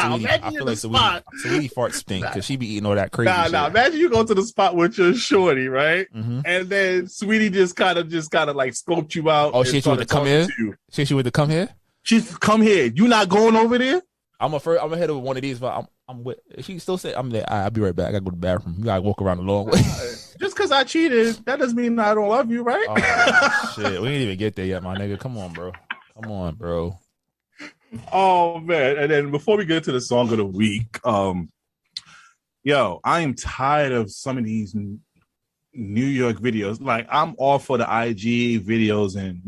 Speaker 3: like Saweetie farts stink because she be eating all that crazy shit.
Speaker 2: Imagine you go to the spot with your shorty, right? Mm-hmm. And then Saweetie just kind of like scoped you out.
Speaker 3: Oh, she would come here. She would come here.
Speaker 2: She's come here. You not going over there?
Speaker 3: I'm gonna head over one of these, but I'm with. She still say I'm there. I'll be right back. I gotta go to the bathroom. You gotta walk around a long way.
Speaker 2: Just because I cheated, that doesn't mean I don't love you, right?
Speaker 3: Oh, shit, we ain't even get there yet, my nigga. Come on, bro.
Speaker 2: Oh man! And then before we get to the song of the week, yo, I am tired of some of these New York videos. Like, I'm all for the IG videos and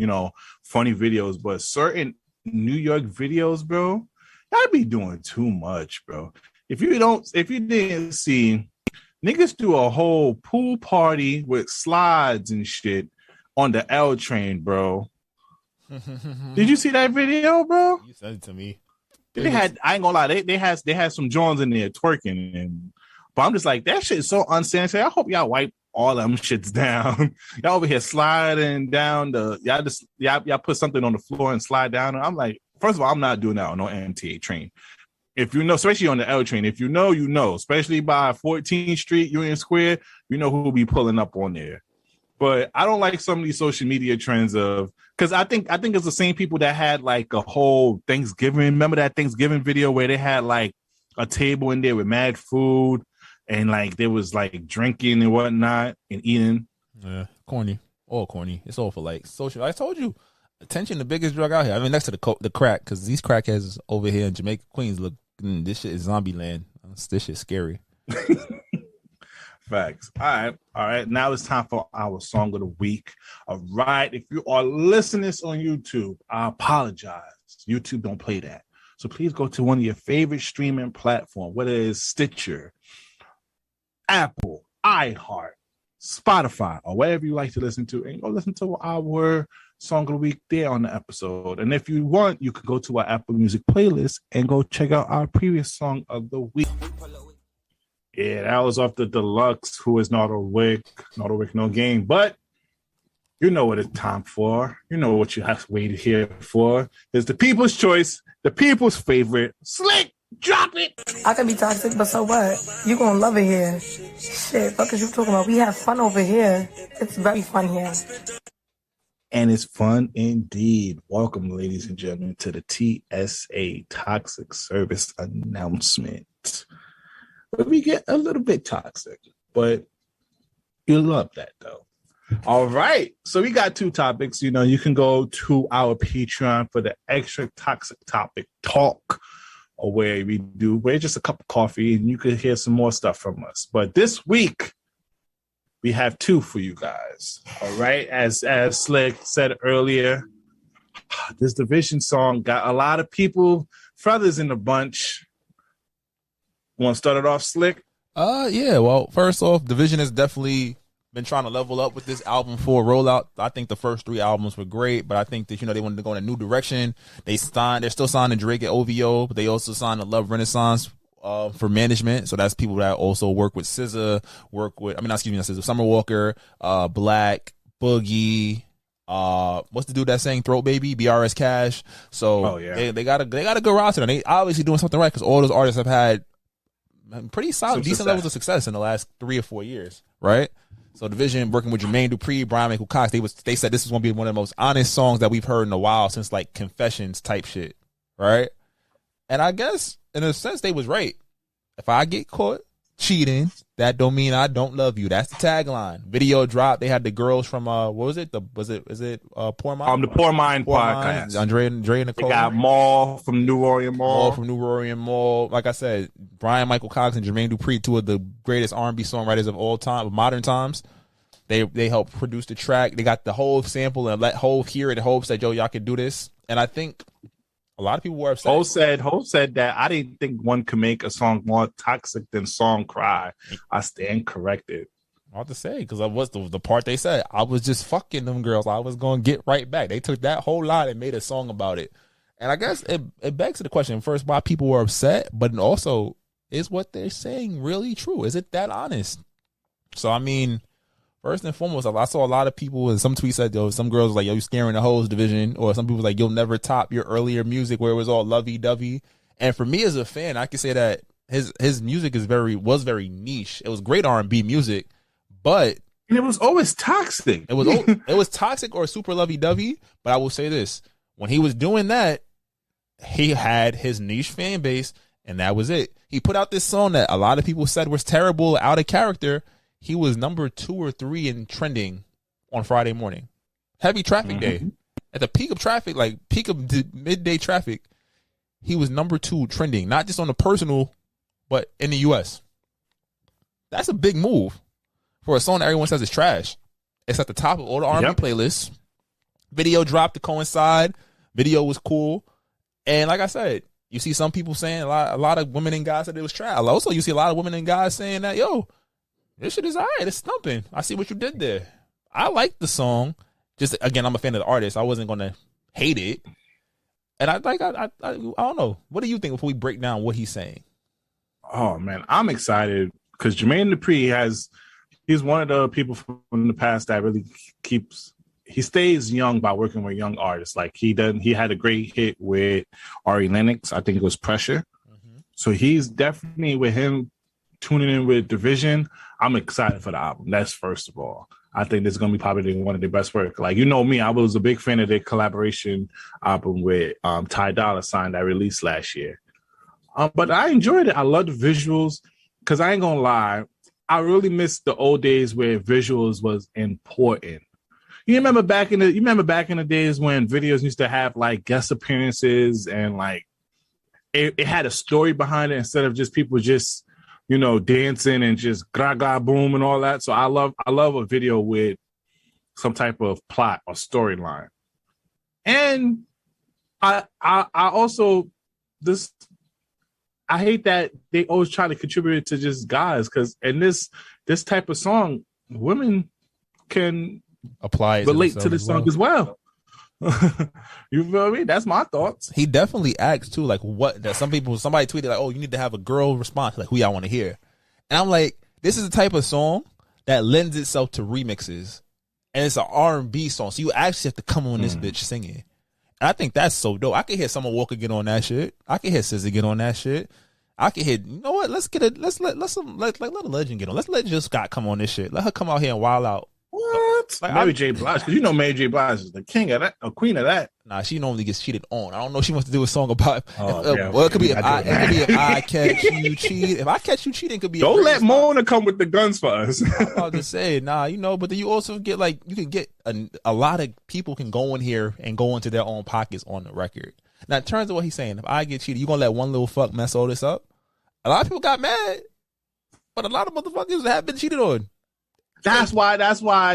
Speaker 2: funny videos, but certain New York videos, bro, y'all be doing too much, bro. If you didn't see, niggas do a whole pool party with slides and shit on the L train, bro. Did you see that video, bro?
Speaker 3: You sent it to me.
Speaker 2: I ain't gonna lie, they had some Jones in there twerking, but I'm just like, that shit is so unsanitary. I hope y'all wipe all them shits down. Y'all over here sliding down y'all put something on the floor and slide down. And I'm like, first of all, I'm not doing that on no MTA train. If you know, especially on the L train, if you know, you know, especially by 14th Street, Union Square, you know who will be pulling up on there. But I don't like some of these social media trends of, because I think it's the same people that had like a whole Thanksgiving. Remember that Thanksgiving video where they had like a table in there with mad food and like there was like drinking and whatnot and eating.
Speaker 3: Yeah, corny. All corny. It's all for like social. I told you, attention, the biggest drug out here. I mean, next to the crack, because these crackheads over here in Jamaica, Queens, look, this shit is zombie land. This shit's scary.
Speaker 2: Facts. All right. Now it's time for our song of the week. All right. If you are listening to this on YouTube, I apologize. YouTube don't play that. So please go to one of your favorite streaming platforms, whether it's Stitcher, Apple, iHeart, Spotify, or whatever you like to listen to, and go listen to our song of the week there on the episode. And if you want, you can go to our Apple Music playlist and go check out our previous song of the week. Yeah, that was off the deluxe, Who is Nardo Wick, No Game. But you know what it's time for. You know what you have waited here for. It's the people's choice, the people's favorite. Slick, drop it.
Speaker 4: I can be toxic, but so what? You gonna love it here. Shit, fuck is you talking about? We have fun over here. It's very fun here.
Speaker 2: And it's fun indeed. Welcome, ladies and gentlemen, to the TSA Toxic Service announcement. But we get a little bit toxic, but you love that though. All right. So we got two topics. You know, you can go to our Patreon for the extra toxic topic talk, or where we're just a cup of coffee and you could hear some more stuff from us. But this week we have two for you guys. All right. As Slick said earlier, this Division song got a lot of people, feathers in the bunch. Want to start it off, Slick?
Speaker 3: Yeah. Well, first off, Division has definitely been trying to level up with this album for a rollout. I think the first three albums were great, but I think that, you know, they wanted to go in a new direction. They're still signing Drake at OVO, but they also signed the Love Renaissance for management. So that's people that also work with SZA, Summer Walker, Black, Boogie, what's the dude that sang Throat Baby, BRS Cash. So they got a good roster, and they obviously doing something right because all those artists have had pretty solid, decent levels of success in the last 3 or 4 years, right? So Division working with Jermaine Dupri, Brian Michael Cox, they said this is going to be one of the most honest songs that we've heard in a while since like Confessions type shit, right? And I guess in a sense they was right. If I get caught cheating, that don't mean I don't love you. That's the tagline. Video drop. They had the girls from what was it? Is it Poor Mind?
Speaker 2: The Poor Mind podcast.
Speaker 3: Andre and Nicole.
Speaker 2: They got Maul from New Orleans Mall.
Speaker 3: Like I said, Brian Michael Cox and Jermaine Dupri, two of the greatest R&B songwriters of all time, of modern times. They helped produce the track. They got the whole sample and let Hov hear it in hopes that y'all can do this. And I think a lot of people were upset.
Speaker 2: Hov said that I didn't think one could make a song more toxic than Song Cry. I stand corrected.
Speaker 3: I have to say, because I was the part they said, I was just fucking them girls. I was going to get right back. They took that whole line and made a song about it. And I guess it begs to the question, first, why people were upset, but also, is what they're saying really true? Is it that honest? So, I mean, first and foremost, I saw a lot of people, and some tweets said, yo, some girls was like, yo, you scaring the hoes, Division, or some people was like, you'll never top your earlier music where it was all lovey-dovey. And for me as a fan, I can say that his music was very niche. It was great R&B music, but
Speaker 2: it was always toxic.
Speaker 3: It was toxic or super lovey-dovey. But I will say this: when he was doing that, he had his niche fan base, and that was it. He put out this song that a lot of people said was terrible, out of character. He was number 2 or 3 in trending on Friday morning. Heavy traffic day. At the peak of traffic, like peak of midday traffic, he was number 2 trending, not just on the personal, but in the U.S. That's a big move for a song that everyone says is trash. It's at the top of all the R&B playlists. Video dropped to coincide. Video was cool. And like I said, you see some people saying, a lot of women and guys said it was trash. Also, you see a lot of women and guys saying that, yo, this shit is all right. It's thumping. I see what you did there. I like the song. Just, again, I'm a fan of the artist. I wasn't going to hate it. And I don't know. What do you think before we break down what he's saying?
Speaker 2: Oh, man, I'm excited because Jermaine Dupri he's one of the people from the past that really keeps he stays young by working with young artists. Like he had a great hit with Ari Lennox. I think it was Pressure. Mm-hmm. So he's definitely, with him tuning in with Division, I'm excited for the album. That's first of all. I think this is going to be probably one of their best work. Like, you know me, I was a big fan of their collaboration album with Ty Dolla $ign that released last year. But I enjoyed it. I love the visuals because I ain't going to lie. I really miss the old days where visuals was important. You remember back in the days when videos used to have like guest appearances and like it had a story behind it instead of just people just, you know, dancing and just gra gra boom and all that. So I love a video with some type of plot or storyline. And I also I hate that they always try to contribute it to just guys, because in this type of song, women can
Speaker 3: apply it
Speaker 2: relate to the song as well. You feel me? That's my thoughts.
Speaker 3: He definitely asked too, like somebody tweeted like, oh, you need to have a girl response, like who y'all want to hear. And I'm like, this is the type of song that lends itself to remixes, and it's an R&B song, so you actually have to come on this bitch singing. And I think that's so dope. I could hear Summer Walker get on that shit. I could hear SZA get on that shit. I could hear, you know what? Let's let a legend get on. Let's let Jill Scott come on this shit. Let her come out here and wild out.
Speaker 2: What? Like, Mary J. Blige, because you know Mary J. Blige is the king of that, a queen of that.
Speaker 3: Nah, she normally gets cheated on. I don't know if she wants to do a song about.
Speaker 2: Yeah,
Speaker 3: well, it could be if I catch you cheating. If I catch you cheating, it could be.
Speaker 2: Don't let Mona come with the guns for us.
Speaker 3: I'm about to say, nah, you know, but then you also get like you can get a lot of people can go in here and go into their own pockets on the record. Now, in terms of what he's saying, if I get cheated, you gonna let one little fuck mess all this up? A lot of people got mad, but a lot of motherfuckers have been cheated on.
Speaker 2: That's why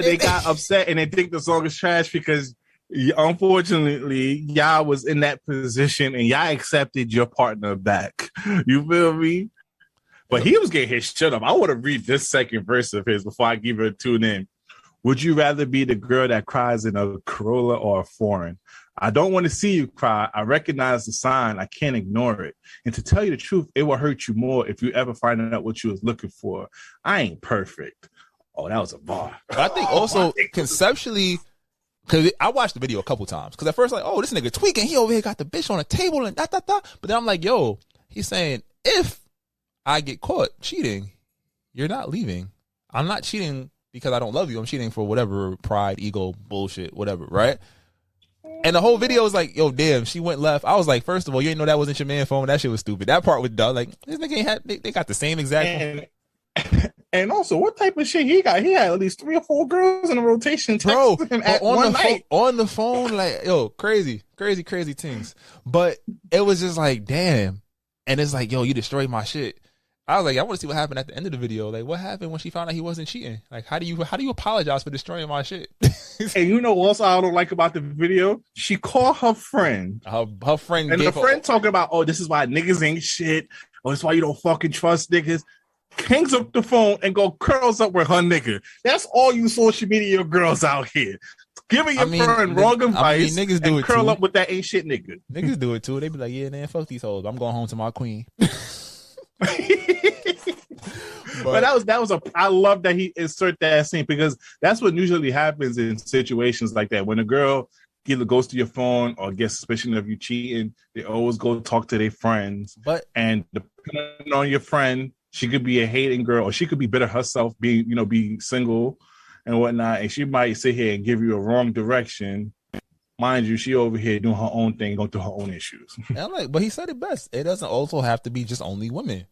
Speaker 2: they got upset and they think the song is trash, because unfortunately y'all was in that position and y'all accepted your partner back. You feel me? But he was getting his shit up. I want to read this second verse of his before I give it a tune in. Would you rather be the girl that cries in a Corolla or a foreign? I don't want to see you cry. I recognize the sign. I can't ignore it. And to tell you the truth, it will hurt you more if you ever find out what you was looking for. I ain't perfect. Oh, that was a bar.
Speaker 3: But I think also conceptually, because I watched the video a couple times. Because at first, like, oh, this nigga tweaking. He over here got the bitch on the table and da. But then I'm like, yo, he's saying, if I get caught cheating, you're not leaving. I'm not cheating because I don't love you. I'm cheating for whatever pride, ego, bullshit, whatever, right? And the whole video was like, yo, damn, she went left. I was like, first of all, you didn't know that wasn't your man phone. That shit was stupid. That part was dumb. Like, this nigga ain't had, they got the same exact.
Speaker 2: And also, what type of shit he got? He had at least 3 or 4 girls in a rotation.
Speaker 3: Bro,
Speaker 2: him at one night.
Speaker 3: On the phone, like, yo, crazy things. But it was just like, damn. And it's like, yo, you destroyed my shit. I was like, I want to see what happened at the end of the video. Like, what happened when she found out he wasn't cheating? Like, how do you apologize for destroying my shit?
Speaker 2: And you know what else I don't like about the video? She called her friend.
Speaker 3: Her friend,
Speaker 2: and the friend talking about, oh, this is why niggas ain't shit. Oh, this is why you don't fucking trust niggas. Hangs up the phone and go curls up with her nigga. That's all you social media girls out here. Giving your friend wrong advice niggas do and curl up with that ain't shit nigga.
Speaker 3: Niggas do it too. They be like, yeah, man, fuck these hoes. I'm going home to my queen.
Speaker 2: But that was I love that he insert that scene, because that's what usually happens in situations like that. When a girl either goes to your phone or gets suspicion of you cheating, they always go talk to their friends. And depending on your friend, she could be a hating girl, or she could be bitter herself, being single and whatnot, and she might sit here and give you a wrong direction. Mind you, she over here doing her own thing, going through her own issues.
Speaker 3: But he said it best. It doesn't also have to be just only women.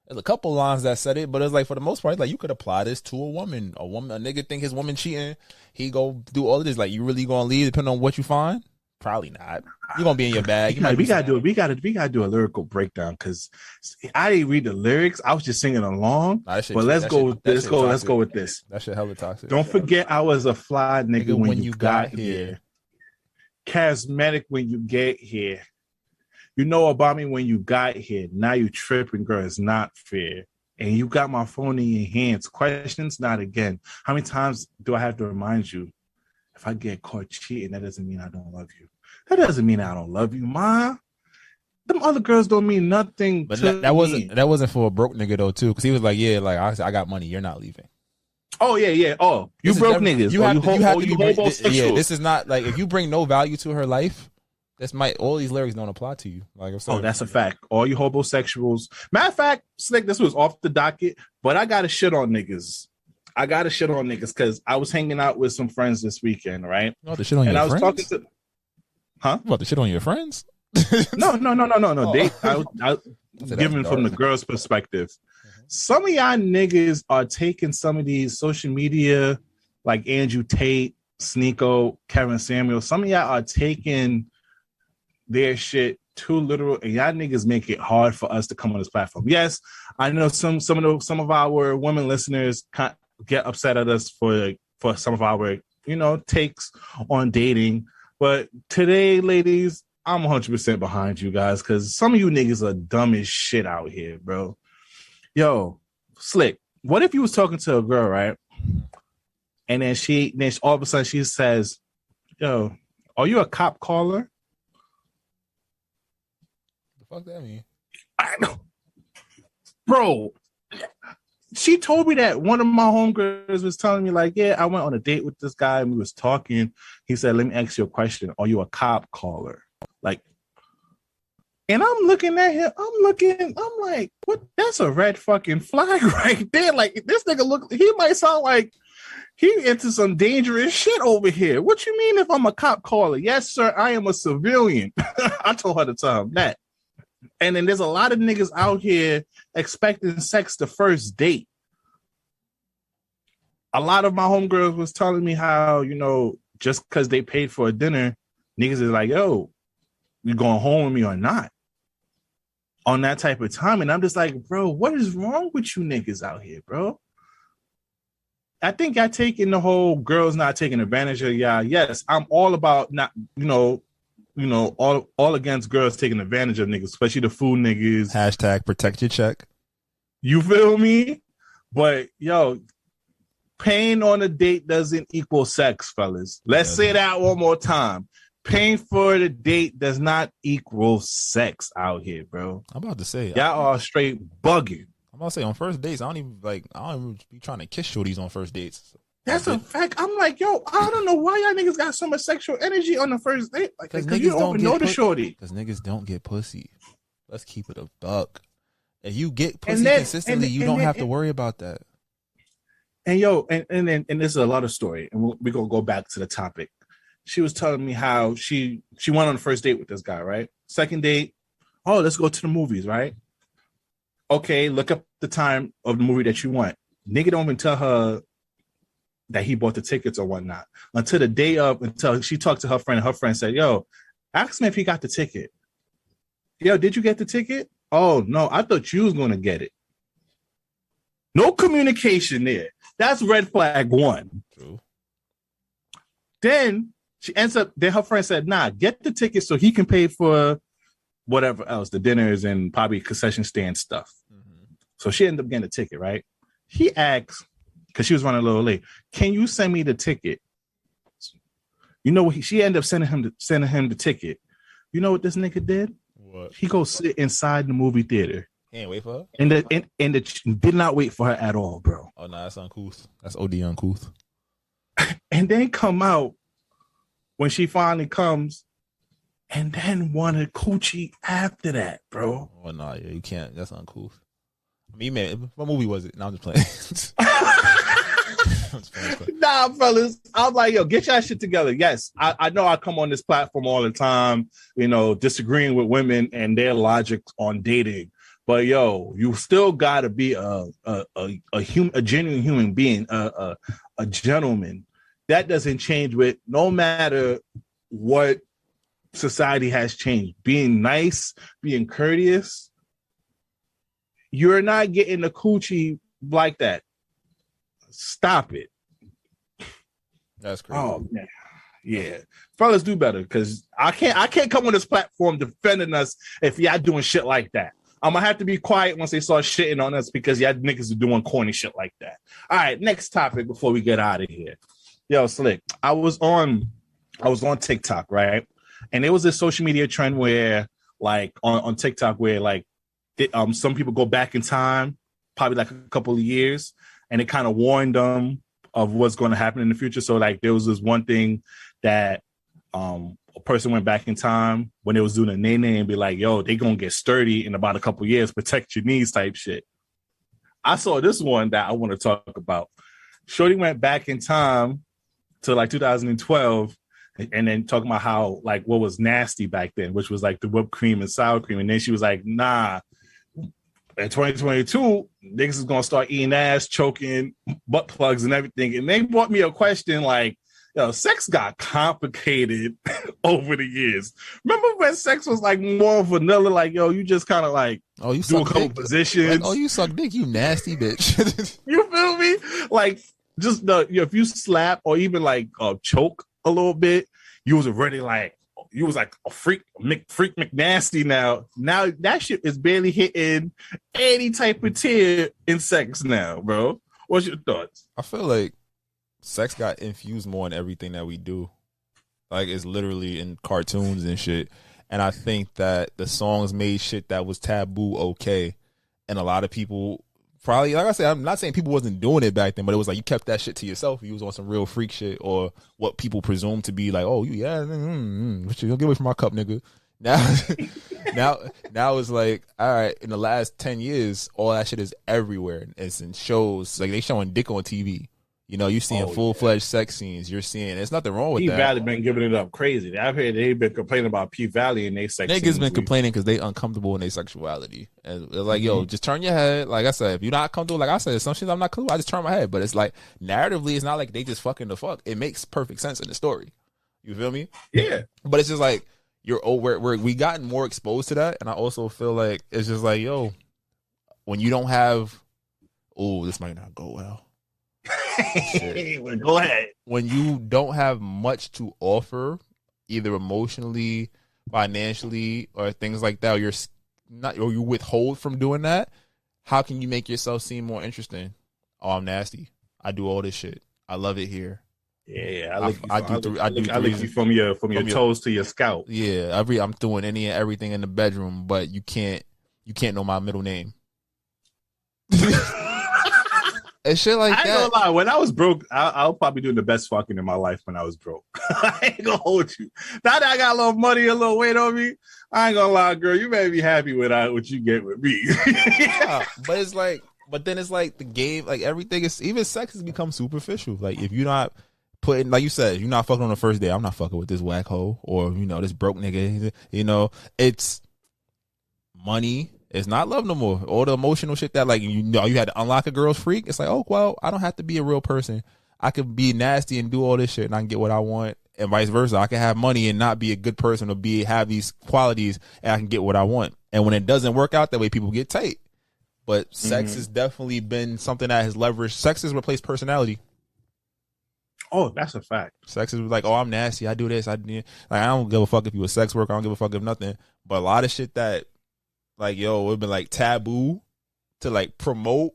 Speaker 3: There's a couple lines that said it, but it's like, for the most part, like, you could apply this to a woman. A nigga think his woman cheating, he go do all of this. Like, you really gonna leave depending on what you find? Probably not. You're gonna be in your bag.
Speaker 2: We gotta do a lyrical breakdown, because I didn't read the lyrics. I was just singing along. But let's go with this.
Speaker 3: That shit hella toxic.
Speaker 2: Don't forget, I was a fly nigga when you got here. Charismatic when you get here. You know about me when you got here. Now you tripping, girl. It's not fair. And you got my phone in your hands. Questions, not again. How many times do I have to remind you? If I get caught cheating, that doesn't mean I don't love you. That doesn't mean I don't love you, ma. Them other girls don't mean nothing.
Speaker 3: But that wasn't for a broke nigga though too, because he was like, yeah, like I got money. You're not leaving.
Speaker 2: Oh yeah. Oh, you broke niggas.
Speaker 3: You have to be
Speaker 2: homosexual.
Speaker 3: this is not like if you bring no value to her life. All these lyrics don't apply to you. Like I'm sorry.
Speaker 2: Oh, that's a fact. All you homosexuals. Matter of fact, Slick, this was off the docket, but I gotta shit on niggas. Because I was hanging out with some friends this weekend, right?
Speaker 3: You the shit on
Speaker 2: and
Speaker 3: your
Speaker 2: I was
Speaker 3: friends?
Speaker 2: talking to, huh?
Speaker 3: You about the shit on your friends?
Speaker 2: No.
Speaker 3: Oh.
Speaker 2: I giving from the girl's perspective. Some of y'all niggas are taking some of these social media, like Andrew Tate, Sneeko, Kevin Samuel. Some of y'all are taking their shit too literal, and y'all niggas make it hard for us to come on this platform. Yes, I know some of our women listeners get upset at us for some of our takes on dating, but today, ladies, I'm 100% behind you guys because some of you niggas are dumb as shit out here, bro. Yo, Slick, what if you was talking to a girl, right? And then all of a sudden she says, "Yo, are you a cop caller?"
Speaker 3: The fuck that mean?
Speaker 2: I know, bro. She told me that one of my homegirls was telling me, like, yeah, I went on a date with this guy and we was talking. He said, "Let me ask you a question. Are you a cop caller?" Like, and I'm looking at him. I'm like, what? That's a red fucking flag right there. Like, this nigga he might sound like he into some dangerous shit over here. What you mean if I'm a cop caller? Yes, sir, I am a civilian. I told her to tell him that. And then there's a lot of niggas out here expecting sex the first date. A lot of my homegirls was telling me how, just because they paid for a dinner, niggas is like, yo, you going home with me or not? On that type of time. And I'm just like, bro, what is wrong with you niggas out here, bro? I think y'all taking the whole girls not taking advantage of y'all. Yes, I'm all about not, all against girls taking advantage of niggas, especially the fool niggas.
Speaker 3: Hashtag protect your check.
Speaker 2: You feel me? But yo, paying on a date doesn't equal sex, fellas. Let's say that one more time. Paying for the date does not equal sex out here, bro.
Speaker 3: I'm about to say
Speaker 2: y'all are straight bugging.
Speaker 3: I'm about to say on first dates, I don't even be trying to kiss shorties on first dates.
Speaker 2: That's a fact. I'm like, yo, I don't know why y'all niggas got so much sexual energy on the first date. Like, because you don't know the shorty.
Speaker 3: Because niggas don't get pussy. Let's keep it a buck. If you get pussy consistently, you don't have to worry about that.
Speaker 2: And yo, and this is a lot of story, and we're gonna go back to the topic. She was telling me how she went on the first date with this guy, right? Second date, oh, let's go to the movies, right? Okay, look up the time of the movie that you want. Nigga don't even tell her that he bought the tickets or whatnot until the day of, until she talked to her friend, and her friend said, yo, ask me if he got the ticket. Yo, did you get the ticket? Oh, no, I thought you was going to get it. No communication there. That's red flag one.
Speaker 3: True.
Speaker 2: Then her friend said, nah, get the ticket so he can pay for whatever else, the dinners and probably concession stand stuff. Mm-hmm. So she ended up getting the ticket, right? He asked, because she was running a little late, can you send me the ticket? You know what? She ended up sending him the ticket. You know what this nigga did?
Speaker 3: What?
Speaker 2: He go sit inside the movie theater.
Speaker 3: He ain't wait for her?
Speaker 2: And did not wait for her at all, bro.
Speaker 3: Oh, no, that's uncouth. That's OD uncouth.
Speaker 2: And then come out when she finally comes and then wanted coochie after that, bro.
Speaker 3: Oh, no, yeah, you can't. That's uncouth. I mean, man, what movie was it? No, I'm just playing.
Speaker 2: Nah, fellas. I'm like, yo, get your shit together. Yes, I know I come on this platform all the time, disagreeing with women and their logic on dating. But yo, you still gotta be a genuine human being, a gentleman. That doesn't change with no matter what society has changed. Being nice, being courteous. You're not getting the coochie like that. Stop it.
Speaker 3: That's crazy.
Speaker 2: Oh man. Yeah. Fellas, do better, because I can't come on this platform defending us if y'all doing shit like that. I'm gonna have to be quiet once they start shitting on us because y'all niggas are doing corny shit like that. All right, next topic before we get out of here. Yo, Slick, I was on TikTok, right? And there was this social media trend where, like, on TikTok, where like some people go back in time, probably like a couple of years, and it kind of warned them of what's going to happen in the future. So like there was this one thing that a person went back in time when they was doing a nene and be like, yo, they gonna get sturdy in about a couple years, protect your knees type shit. I saw this one that I want to talk about. Shorty went back in time to like 2012 and then talking about how like what was nasty back then, which was like the whipped cream and sour cream. And then she was like, nah, in 2022, niggas is gonna start eating ass, choking, butt plugs and everything. And they brought me a question like, yo, sex got complicated over the years. Remember when sex was like more vanilla, like, yo, you just kind of like
Speaker 3: you
Speaker 2: do a couple
Speaker 3: dick.
Speaker 2: positions.
Speaker 3: Like, you suck dick, you nasty bitch.
Speaker 2: You feel me? Like, just if you slap or even like choke a little bit, you was already like, you was like a freak McNasty now. Now that shit is barely hitting any type of tier in sex now, bro. What's your thoughts?
Speaker 3: I feel like sex got infused more in everything that we do. Like, it's literally in cartoons and shit. And I think that the songs made shit that was taboo okay. And a lot of people probably, like I said, I'm not saying people wasn't doing it back then, but it was like you kept that shit to yourself. You was on some real freak shit or what people presume to be like, oh, you, what you gonna get away from my cup, nigga. Now, now it's like, all right, in the last 10 years, all that shit is everywhere. It's in shows. Like, they showing dick on TV. You know, you're seeing full-fledged sex scenes. You're seeing, there's nothing wrong with that.
Speaker 2: P-Valley been giving it up crazy. I've heard they've been complaining about P-Valley and they sex
Speaker 3: Niggas
Speaker 2: scenes.
Speaker 3: been complaining because they uncomfortable in their sexuality. And they're like, yo, just turn your head. Like I said, if you're not comfortable, like I said, some shit I'm not comfortable, I just turn my head. But it's like, narratively, it's not like they just fucking the fuck. It makes perfect sense in the story. You feel me?
Speaker 2: Yeah.
Speaker 3: But it's just like, we gotten more exposed to that. And I also feel like, it's just like, yo, when you don't have, this might not go well.
Speaker 2: Go ahead.
Speaker 3: When you don't have much to offer, either emotionally, financially, or things like that, or you withhold from doing that, how can you make yourself seem more interesting? Oh, I'm nasty. I do all this shit. I love it here.
Speaker 2: Yeah,
Speaker 3: I lick
Speaker 2: you from your toes to your scalp.
Speaker 3: Yeah, I'm doing any and everything in the bedroom, but you can't know my middle name. And shit like that.
Speaker 2: I ain't gonna lie. When I was broke, I was probably doing the best fucking in my life when I was broke. I ain't gonna hold you. Now that I got a little money, a little weight on me, I ain't gonna lie, girl. You may be happy with what you get with me.
Speaker 3: Yeah, but then it's like the game, like everything is, even sex has become superficial. Like if you're not putting, like you said, you're not fucking on the first day. I'm not fucking with this whack hoe or this broke nigga. It's money. It's not love no more. All the emotional shit that you had to unlock a girl's freak. It's like, oh, well, I don't have to be a real person. I could be nasty and do all this shit and I can get what I want, and vice versa. I can have money and not be a good person or have these qualities and I can get what I want. And when it doesn't work out that way, people get tight. But sex has definitely been something that has leveraged. Sex has replaced personality.
Speaker 2: Oh, that's a fact.
Speaker 3: Sex is like, oh, I'm nasty. I do this. I don't give a fuck if you a sex worker. I don't give a fuck if nothing. But a lot of shit that, like, yo, it would been like taboo to like promote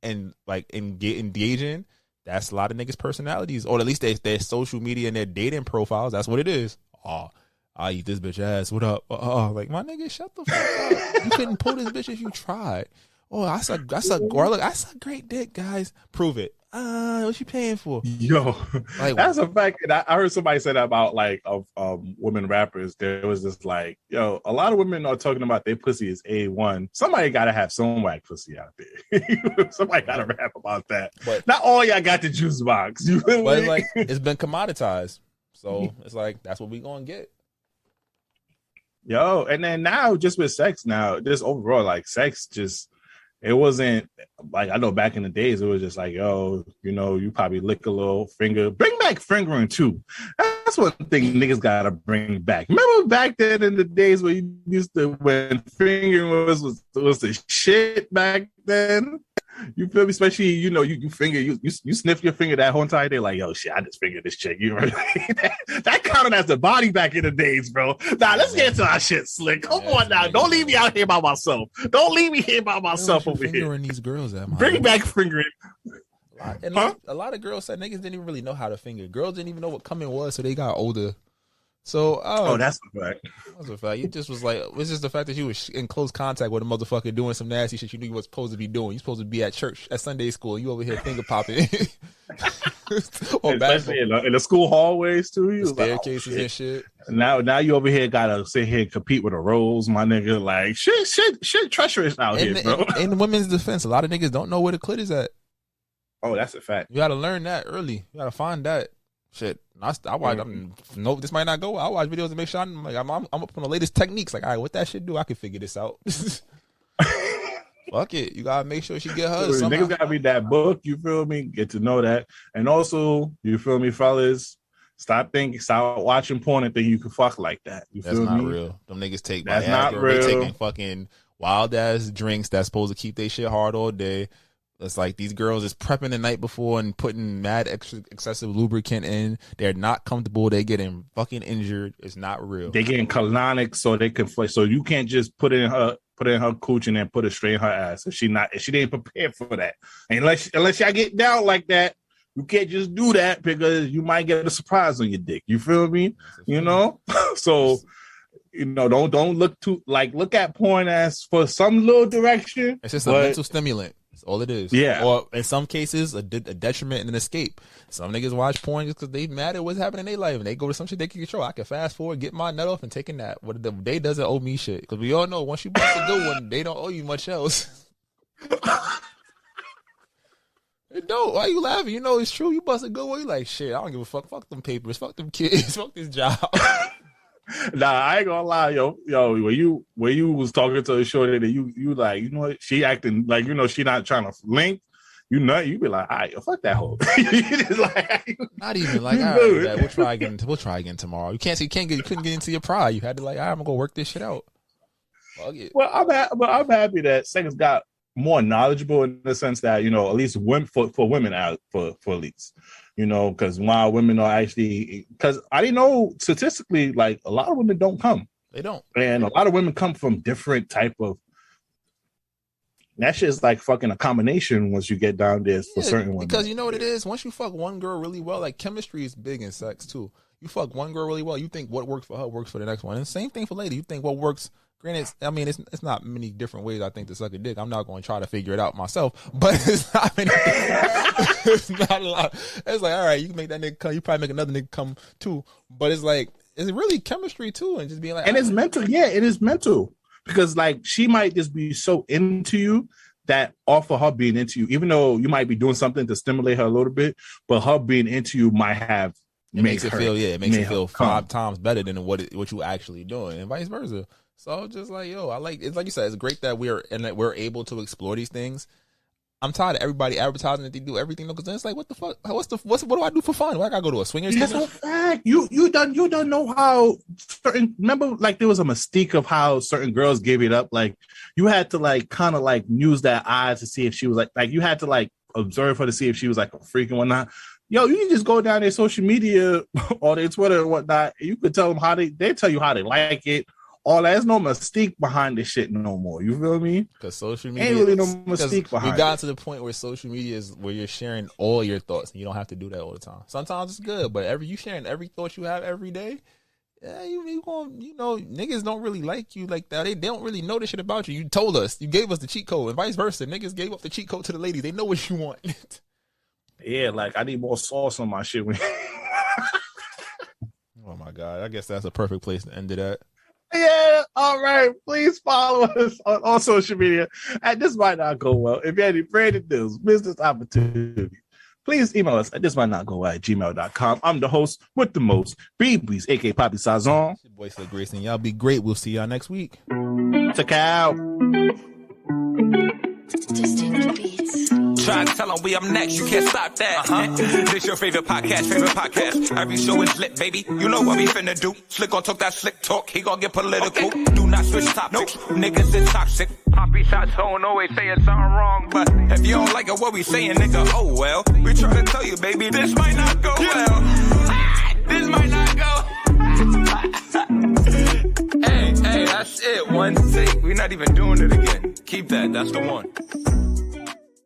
Speaker 3: and like engage in. That's a lot of niggas' personalities, or at least their social media and their dating profiles. That's what it is. Oh, I eat this bitch ass. What up? Like, my nigga, shut the fuck up. You couldn't pull this bitch if you tried. Oh, I suck great dick, guys. Prove it. What you paying for?
Speaker 2: Yo, like, that's a fact. And I heard somebody say that about women rappers. There was this like, yo, a lot of women are talking about their pussy is A1. Somebody gotta have some whack pussy out there. Somebody gotta rap about that. But not all y'all got the juice box.
Speaker 3: But like, it's been commoditized. So it's like, that's what we gonna get.
Speaker 2: Yo, and then now just with sex now, just overall, like sex just, it wasn't like, I know back in the days, it was just like, yo, you probably lick a little finger. Bring back fingering too. That's one thing niggas gotta bring back. Remember back then in the days where you used to, when fingering was the shit back then? You feel me? Especially, you finger, you sniff your finger that whole entire day, like, yo, shit, I just fingered this chick. You remember that counted as the body back in the days, bro. Nah, let's get to our shit, Slick. Come on now. Don't leave me out here by myself. Don't leave me here by myself over here.
Speaker 3: Fingering these girls at my
Speaker 2: Bring back fingering.
Speaker 3: And a lot of girls said niggas didn't even really know how to finger. Girls didn't even know what coming was, so they got older So,
Speaker 2: that's a fact.
Speaker 3: That's a fact. You just was like, it's just the fact that you was in close contact with a motherfucker doing some nasty shit you knew you was supposed to be doing. You supposed to be at church, at Sunday school. You over here finger popping.
Speaker 2: Especially in the school hallways too. You
Speaker 3: staircases and shit.
Speaker 2: Now you over here gotta sit here and compete with a rose, my nigga. Like shit treacherous out here, bro.
Speaker 3: In women's defense, a lot of niggas don't know where the clit is at.
Speaker 2: Oh, that's a fact.
Speaker 3: You gotta learn that early. You gotta find that shit. I watch. Nope, this might not go. I watch videos to make sure I'm up on the latest techniques. Like, all right, what that shit do? I can figure this out. Fuck it. You gotta make sure she get hers.
Speaker 2: Niggas gotta read that book. You feel me? Get to know that, and also, you feel me, fellas? Stop watching porn and think you can fuck like that. You
Speaker 3: that's
Speaker 2: feel
Speaker 3: not
Speaker 2: me?
Speaker 3: Real. Them niggas take
Speaker 2: that's
Speaker 3: Viagra.
Speaker 2: Not real.
Speaker 3: They taking fucking wild ass drinks that's supposed to keep their shit hard all day. It's like these girls is prepping the night before and putting mad excessive lubricant in. They're not comfortable. They getting fucking injured. It's not real.
Speaker 2: They getting colonic so they can flex. So you can't just put it in her cooch and then put it straight in her ass. If she ain't prepared for that. Unless y'all get down like that, you can't just do that because you might get a surprise on your dick. You feel me? You know? So don't look at porn as for some little direction.
Speaker 3: It's just a mental stimulant. That's all it is.
Speaker 2: Yeah.
Speaker 3: Or in some cases, a detriment and an escape. Some niggas watch porn just because they mad at what's happening in their life and they go to some shit they can control. I can fast forward, get my nut off, and take a nap. What the day doesn't owe me shit. Because we all know once you bust a good one, they don't owe you much else. It don't. Why you laughing? You know it's true. You bust a good one. You like, shit, I don't give a fuck. Fuck them papers. Fuck them kids. Fuck this job.
Speaker 2: Nah, I ain't gonna lie, yo, when you was talking to a shorty that you like, you know what, she acting like, she not trying to link, you be like, all right, yo, fuck that hoe.
Speaker 3: Not even like, all right, we'll try again tomorrow. You couldn't get into your pride. You had to like, all right, I'm gonna go work this shit out. Fuck it.
Speaker 2: Well, I'm happy that seconds got more knowledgeable in the sense that, at least for women out for at least. Because while women are actually, because I didn't know statistically, like a lot of women don't come.
Speaker 3: They don't.
Speaker 2: And a lot of women come from different type of, that shit's like fucking a combination once you get down there for certain women.
Speaker 3: Because you know what it is? Once you fuck one girl really well, like chemistry is big in sex too. You fuck one girl really well, you think what works for her works for the next one. And same thing for lady. You think what works. Granted, I mean, it's not many different ways I think to suck a dick. I'm not going to try to figure it out myself, but it's not many. It's not a lot. It's like, all right, you can make that nigga come. You probably make another nigga come too. But it's like, it's really chemistry too, and just being like,
Speaker 2: and it's mental. Yeah, it is mental because like she might just be so into you that off of her being into you, even though you might be doing something to stimulate her a little bit, but her being into you might have
Speaker 3: it makes it feel 5 times better than what you actually doing, and vice versa. So just like, yo, it's like you said, it's great that we're able to explore these things. I'm tired of everybody advertising that they do everything because then it's like, what the fuck? What do I do for fun? Why I gotta go to a swingers?
Speaker 2: That's a fact. You don't know how certain. Remember, like there was a mystique of how certain girls gave it up. Like you had to like kind of like use that eye to see if she was like you had to like observe her to see if she was like a freak and whatnot. Yo, you can just go down their social media or their Twitter and whatnot. You could tell them how they tell you how they like it. All there's no mystique behind this shit no more. You feel me?
Speaker 3: Because social media
Speaker 2: ain't really no mystique behind it.
Speaker 3: We've gotten to the point where social media is where you're sharing all your thoughts, and you don't have to do that all the time. Sometimes it's good, but you sharing every thought you have every day. Yeah, you going, niggas don't really like you like that. They don't really know this shit about you. You told us, you gave us the cheat code, and vice versa. Niggas gave up the cheat code to the ladies. They know what you want.
Speaker 2: Yeah, like I need more sauce on my shit.
Speaker 3: Oh my god, I guess that's a perfect place to end it at.
Speaker 2: Yeah, all right. Please follow us on all social media. And this might not go well. If you have any branded deals, business opportunities, please email us at thismightnotgowell@gmail.com. I'm the host with the most, BBs, aka Poppy Sazon.
Speaker 3: It's your boy Slick Grayson. Y'all be great. We'll see y'all next week.
Speaker 2: Check out.
Speaker 5: Distinct beats.
Speaker 1: Try to tell them we up next, you can't stop that. This your favorite podcast. Every show is lit, baby. You know what we finna do. Slick gon' talk that slick talk, he gon' get political. Okay. Do not switch topics, niggas is toxic. Poppy shots don't always saying something wrong, but if you don't like it, what we saying, nigga, oh well. We try to tell you, baby, this might not go well. This might not go. Hey, that's it. One take. We're not even doing it again. Keep that. That's the one.